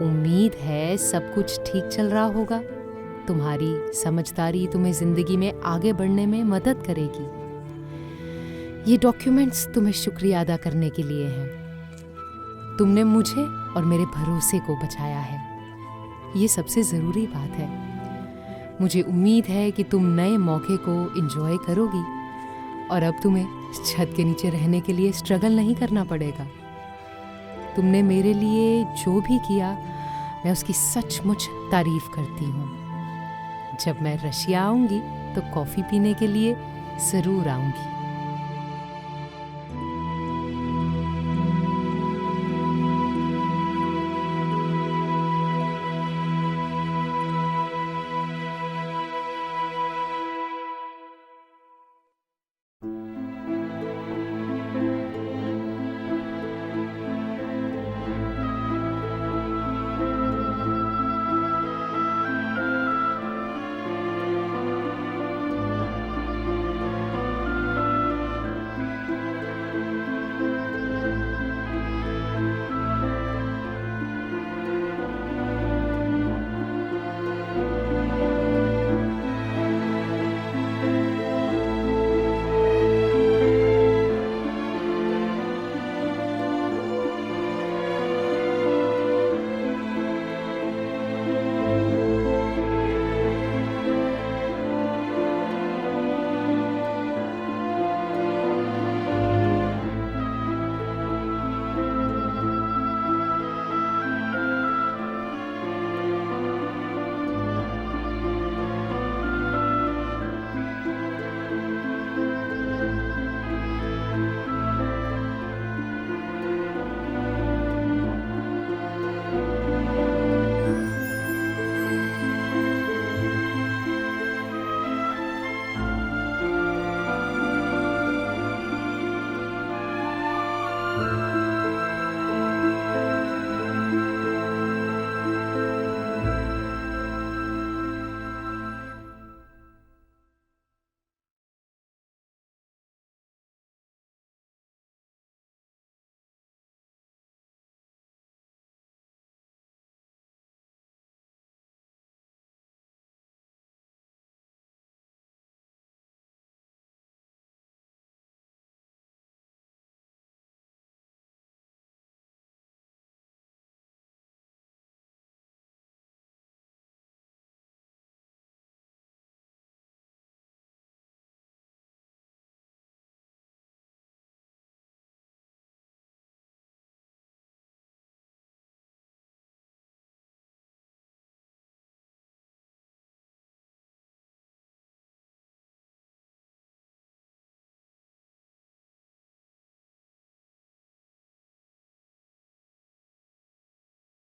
उम्मीद है सब कुछ ठीक चल रहा होगा। तुम्हारी समझदारी तुम्हें जिंदगी में आगे बढ़ने में मदद करेगी। ये डॉक्यूमेंट्स तुम्हें शुक्रिया अदा करने के लिए हैं। तुमने मुझे और मेरे भरोसे को बचाया है, ये सबसे ज़रूरी बात है। मुझे उम्मीद है कि तुम नए मौके को एंजॉय करोगी और अब तुम्हें छत के नीचे रहने के लिए स्ट्रगल नहीं करना पड़ेगा। तुमने मेरे लिए जो भी किया, मैं उसकी सचमुच तारीफ करती हूँ। जब मैं रशिया आऊँगी तो कॉफ़ी पीने के लिए ज़रूर आऊँगी।